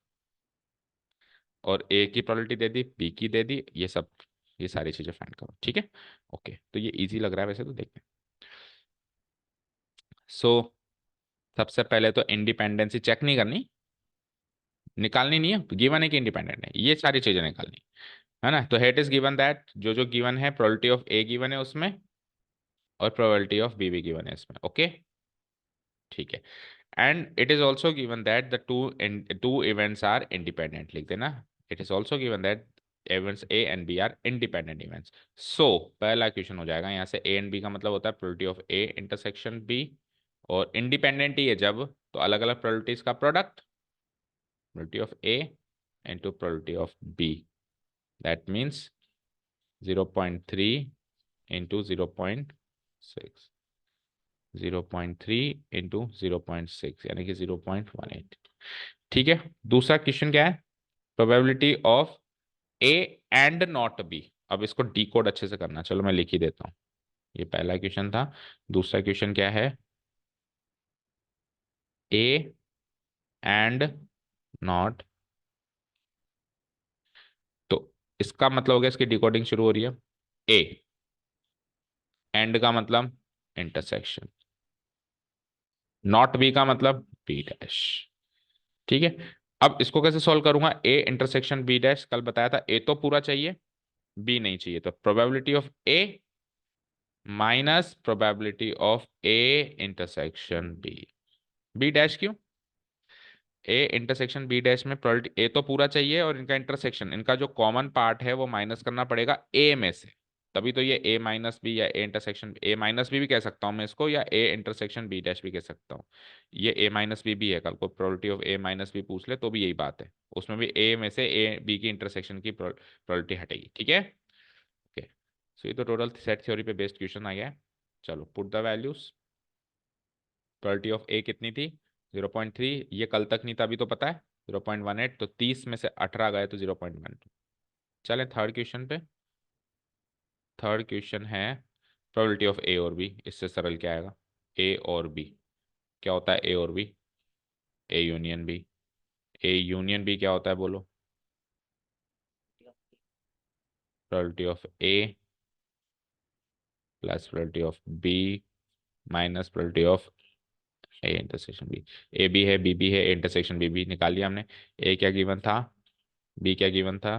और ए की प्रोबेबिलिटी दे दी, बी की दे दी, ये सब, ये सारी चीजें फाइंड करो, ठीक है। ओके, तो ये इजी लग रहा है वैसे तो, देखते हैं। सो सबसे पहले तो इंडिपेंडेंसी चेक नहीं करनी, निकालनी नहीं है, गिवन है कि इंडिपेंडेंट है, ये सारी चीजें निकालनी है ना। तो हेट इज गिवन दैट, जो जो गिवन है, प्रोबेबिलिटी ऑफ ए गिवन है उसमें, और प्रोबेबिलिटी ऑफ बी भी गिवन है इसमें, ओके, ठीक है। And it is also given that the two events are independent, लिख देना। It is also given that events A and B are independent events. So पहला क्वेश्चन हो जाएगा यहाँ से, ए एंड बी का मतलब होता है probability of A intersection B, और इंडिपेंडेंट ही है जब, तो अलग अलग प्रोबेबिलिटीज का product, probability of A into probability of B. That means 0.3 into 0.6, 0.3 into 0.6 यानी कि 0.18, ठीक है। दूसरा क्वेश्चन क्या है, probability of A and not B. अब इसको डी कोड अच्छे से करना, चलो मैं लिख ही देता हूँ। ये पहला क्वेश्चन था, दूसरा क्वेश्चन क्या है, ए एंड नॉट, तो इसका मतलब हो गया, इसकी डिकोडिंग शुरू हो रही है, ए एंड का मतलब इंटरसेक्शन, नॉट बी का मतलब बी डैश, ठीक है। अब इसको कैसे सॉल्व करूंगा, ए इंटरसेक्शन बी डैश, कल बताया था ए तो पूरा चाहिए, बी नहीं चाहिए, तो probability of A minus probability of A intersection B, B dash क्यों, ए इंटरसेक्शन बी डैश में प्रोबेबिलिटी ए तो पूरा चाहिए, और इनका इंटरसेक्शन, इनका जो कॉमन पार्ट है वो माइनस करना पड़ेगा ए में से, तभी तो ये ए माइनस बी या A intersection A minus B भी कह सकता हूँ मैं इसको, या ए इंटरसेक्शन बी डैश भी कह सकता हूँ। ये ए माइनस बी भी है, कल को probability of A minus B पूछ ले तो भी यही बात है, उसमें भी ए में से ए बी की इंटरसेक्शन की प्रोबेबिलिटी हटेगी, ठीक है। ओके, सो ये तो टोटल सेट थ्योरी पे बेस्ड क्वेश्चन आ गया है। चलो put the values, probability of A कितनी थी, 0.3, ये कल तक नहीं था, अभी तो पता है 0.18, तो 30 में से 18 गए तो 0.12। चले थर्ड क्वेश्चन पे, थर्ड क्वेश्चन है प्रोबेबिलिटी ऑफ ए और बी, इससे सरल क्या आएगा, ए और बी, क्या होता है ए और B, A union B, A union B क्या होता है बोलो, probability of A plus probability of B minus probability of A intersection B. A B है, बी बी है, ए इंटरसेक्शन बी बी निकाल लिया हमने, ए क्या गिवन था, बी क्या गिवन था,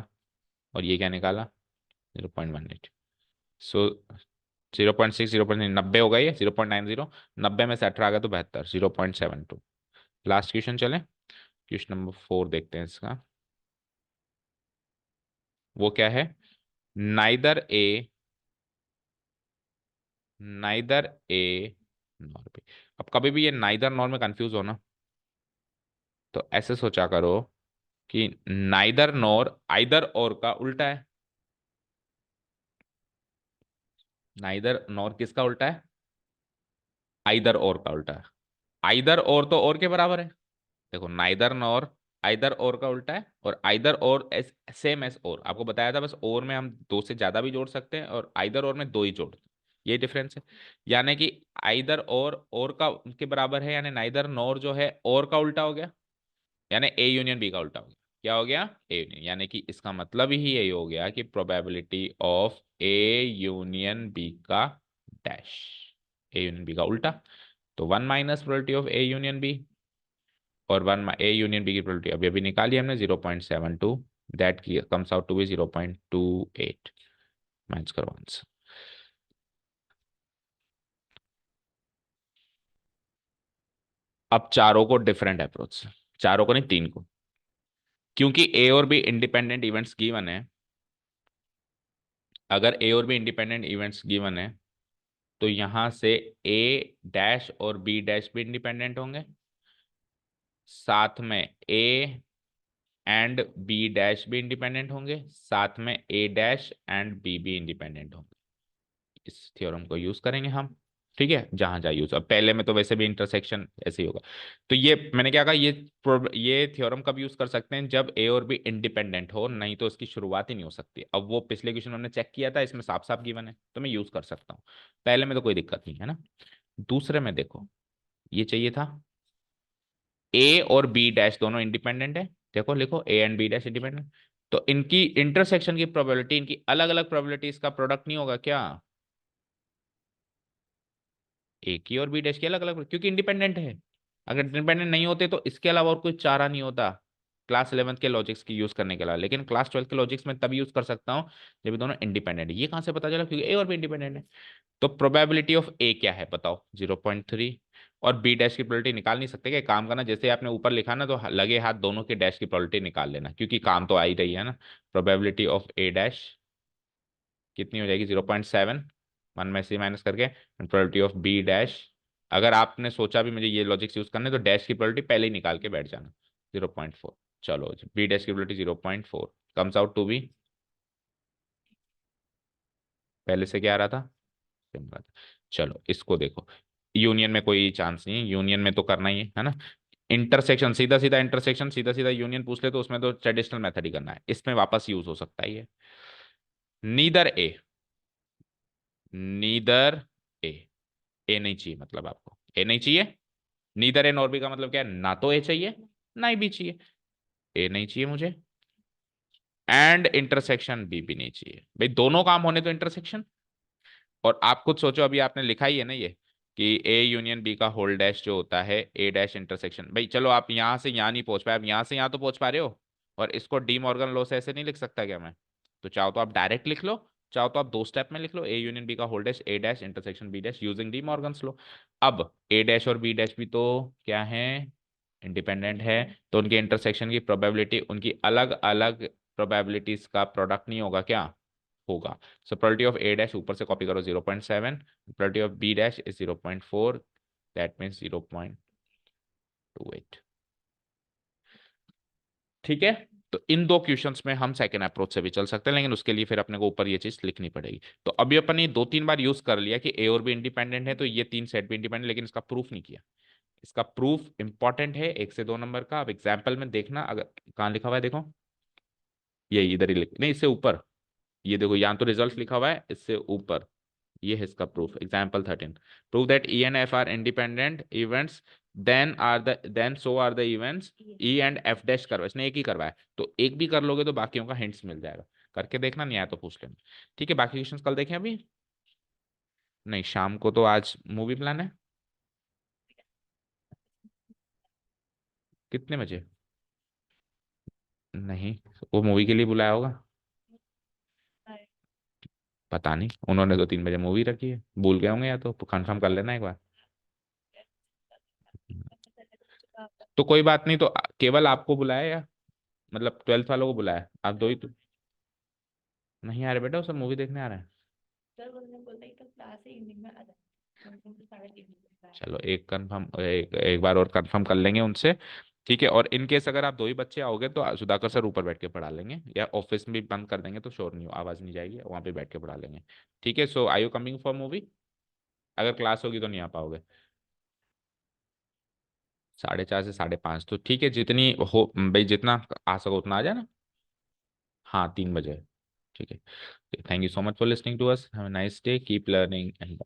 और ये क्या निकाला, 0.18। सो 0.6, 0.9, 90 हो गई है, 0.90, 90 में से 18 आ गया तो 72, 0.72। लास्ट क्वेश्चन चले, क्वेश्चन नंबर 4 देखते हैं इसका, वो क्या है, neither A, neither A nor be. अब कभी भी ये नाइदर नॉर में कंफ्यूज हो ना, तो ऐसे सोचा करो कि नाइदर नॉर आइदर और का उल्टा है, नाइदर नॉर किसका उल्टा है, आइदर और का उल्टा है, आइदर और तो और के बराबर है, देखो नाइदर नॉर आइदर और का उल्टा है, और आइदर और एस सेम एस और, आपको बताया था, बस और में हम दो से ज्यादा भी जोड़ सकते हैं, और आइदर और में दो ही जोड़ते हैं, ये डिफरेंस है। यानी कि आइदर और का के बराबर है, यानी नाइदर नॉर जो है और का उल्टा हो गया, यानी ए यूनियन बी का उल्टा हो गया, क्या हो गया, ए यूनियन, यानी कि इसका मतलब ही यही हो गया कि probability of A union B का डैश, ए यूनियन बी का उल्टा, तो 1 minus probability of A union B, और 1 ए यूनियन बी की प्रोबेबिलिटी अभी अभी निकाली हमने 0.72, दैट की comes out to be 0.28, minus करो आंसर। अब चारों को डिफरेंट अप्रोच से, चारों को नहीं, तीन को, क्योंकि ए और बी इंडिपेंडेंट इवेंट्स गिवन है। अगर ए और बी इंडिपेंडेंट इवेंट्स गिवन है तो यहां से ए डैश और बी डैश भी इंडिपेंडेंट होंगे, साथ में ए एंड बी डैश भी इंडिपेंडेंट होंगे, साथ में ए डैश एंड बी भी इंडिपेंडेंट होंगे। इस थ्योरम को यूज करेंगे हम। ठीक है, जहां जहां यूज, अब पहले में तो वैसे भी इंटरसेक्शन ऐसे ही होगा। तो ये मैंने क्या कहा, ये थ्योरम कब यूज कर सकते हैं, जब ए और बी इंडिपेंडेंट हो, नहीं तो इसकी शुरुआत ही नहीं हो सकती। अब वो पिछले क्वेश्चन हमने चेक किया था, इसमें साफ साफ गिवन है, तो मैं यूज कर सकता हूँ। पहले में तो कोई दिक्कत नहीं है ना। दूसरे में देखो, ये चाहिए था ए और बी डैश दोनों इंडिपेंडेंट है। देखो लिखो A and B dash independent, तो इनकी इंटरसेक्शन की प्रोबेबिलिटी, इनकी अलग अलग प्रोबेबिलिटीज का प्रोडक्ट नहीं होगा क्या? ए की और बी डैश की अलग अलग, क्योंकि इंडिपेंडेंट है। अगर इंडिपेंडेंट नहीं होते तो इसके अलावा और कोई चारा नहीं होता क्लास 11th के लॉजिक्स की यूज करने के अलावा, लेकिन क्लास 12th के लॉजिक्स में तब यूज कर सकता हूँ जब ये दोनों इंडिपेंडेंट है। ये कहाँ से पता चला? क्योंकि ए और बी इंडिपेंडेंट है। तो प्रोबेबिलिटी ऑफ ए क्या है बताओ? 0.3। और बी डैश की प्रोबेबिलिटी निकाल नहीं सकते क्या? एक काम करना, जैसे आपने ऊपर लिखा ना, तो लगे हाथ दोनों के डैश की प्रोबेबिलिटी निकाल लेना, क्योंकि काम तो आ ही रही है ना। प्रोबेबिलिटी ऑफ ए डैश कितनी हो जाएगी? 0.7, वन में से माइनस करके। प्रोबेबिलिटी ऑफ बी डैश, अगर आपने सोचा भी मुझे ये लॉजिक्स यूज करने, तो डैश की प्रोबेबिलिटी पहले ही निकाल के बैठ जाना, 0.4। चलो बी डैश की probability 0.4 comes out to be, पहले से क्या आ रहा था? सिंपल। चलो इसको देखो, यूनियन में कोई चांस नहीं है, यूनियन में तो करना ही है ना। इंटरसेक्शन, सीधा सीधा इंटरसेक्शन, सीधा सीधा यूनियन पूछ ले तो उसमें तो ट्रेडिशनल मेथड ही करना है, इसमें वापस यूज हो सकता है ये। नीदर ए, नीदर ए, ए नहीं चाहिए मतलब आपको, ए नहीं चाहिए। नीदर ए नॉर बी का मतलब क्या है? ना तो ए चाहिए ना ही बी चाहिए। ए नहीं चाहिए मुझे, एंड इंटरसेक्शन बी भी नहीं चाहिए। भाई दोनों काम होने तो इंटरसेक्शन। और आप खुद सोचो, अभी आपने लिखा ही है ना ये, कि ए यूनियन बी का होल डैश जो होता है ए डैश इंटरसेक्शन। भाई चलो, आप यहां से यहां नहीं पहुंच पाए, आप यहां से यहां तो पहुंच पा रहे हो। और इसको डी मॉर्गन लॉ से ऐसे नहीं लिख सकता क्या मैं? तो चाहो तो आप डायरेक्ट लिख लो, चाहो तो आप दो स्टेप में लिख लो, ए यूनियन बी का whole dash A dash intersection B dash using de Morgan's law. अब ए डैश और बी डैश भी तो क्या है? इंडिपेंडेंट है। तो उनके इंटरसेक्शन की प्रोबेबिलिटी उनकी अलग अलग प्रोबेबिलिटीज का प्रोडक्ट नहीं होगा क्या? होगा। So probability of A dash ऊपर से कॉपी करो 0.7, probability of B dash is 0.4, that means 0.28। ठीक है। तो इन दो क्वेश्चंस में हम सेकेंड अप्रोच से भी चल सकते हैं, लेकिन उसके लिए फिर अपने को ऊपर ये चीज लिखनी पड़ेगी। तो अभी अपन ने दो तीन बार यूज कर लिया कि ए और बी इंडिपेंडेंट है, तो ये तीन सेट भी इंडिपेंडेंट, लेकिन इसका प्रूफ नहीं किया। इसका प्रूफ इंपॉर्टेंट है, 1 से 2 नंबर का। अब एग्जाम्पल में देखना, अगर कहाँ लिखा हुआ है देखो, ये इधर ही लिख, नहीं इससे ऊपर, ये देखो यहाँ तो रिजल्ट लिखा हुआ है, इससे ऊपर ये है इसका proof. Example 13, prove that E and F are independent events, then so are the events E and F dash करवा। इसने एक ही करवाया, तो एक भी कर लोगे तो बाकियों का हिंट्स मिल जाएगा। करके देखना, नहीं आया तो पूछ लेना। ठीक है, बाकी क्वेश्चंस कल देखें अभी। नहीं, शाम को तो आज मूवी प्लान है। कितने बजे? नहीं, वो मूवी के लिए बुलाया होगा। पता नहीं, उन्होंने तो 3 बजे मूवी रखी है, भूल गए होंगे, या तो कंफर्म कर लेना एक बार। तो कोई बात नहीं, तो केवल आपको बुलाया या मतलब 12th वालों को बुलाया? आप दो ही तो नहीं आ रहे बेटा, वो सब मूवी देखने आ रहे हैं। चलो एक कंफर्म, एक बार और कंफर्म कर लेंगे उनसे। ठीक है, और इन केस अगर आप दो ही बच्चे आओगे तो सुधाकर सर ऊपर बैठ के पढ़ा लेंगे, या ऑफिस में भी बंद कर देंगे तो शोर नहीं हो, आवाज नहीं जाएगी, वहां पे बैठ के पढ़ा लेंगे। ठीक है, सो आई यू कमिंग फॉर मूवी? अगर क्लास होगी तो नहीं आ पाओगे। 4:30 से 5:30, तो ठीक है, जितनी हो भाई, जितना आ सको उतना आ जाना। हाँ, 3 बजे। ठीक है। Thank you so much for listening to us, have a nice day, keep learning and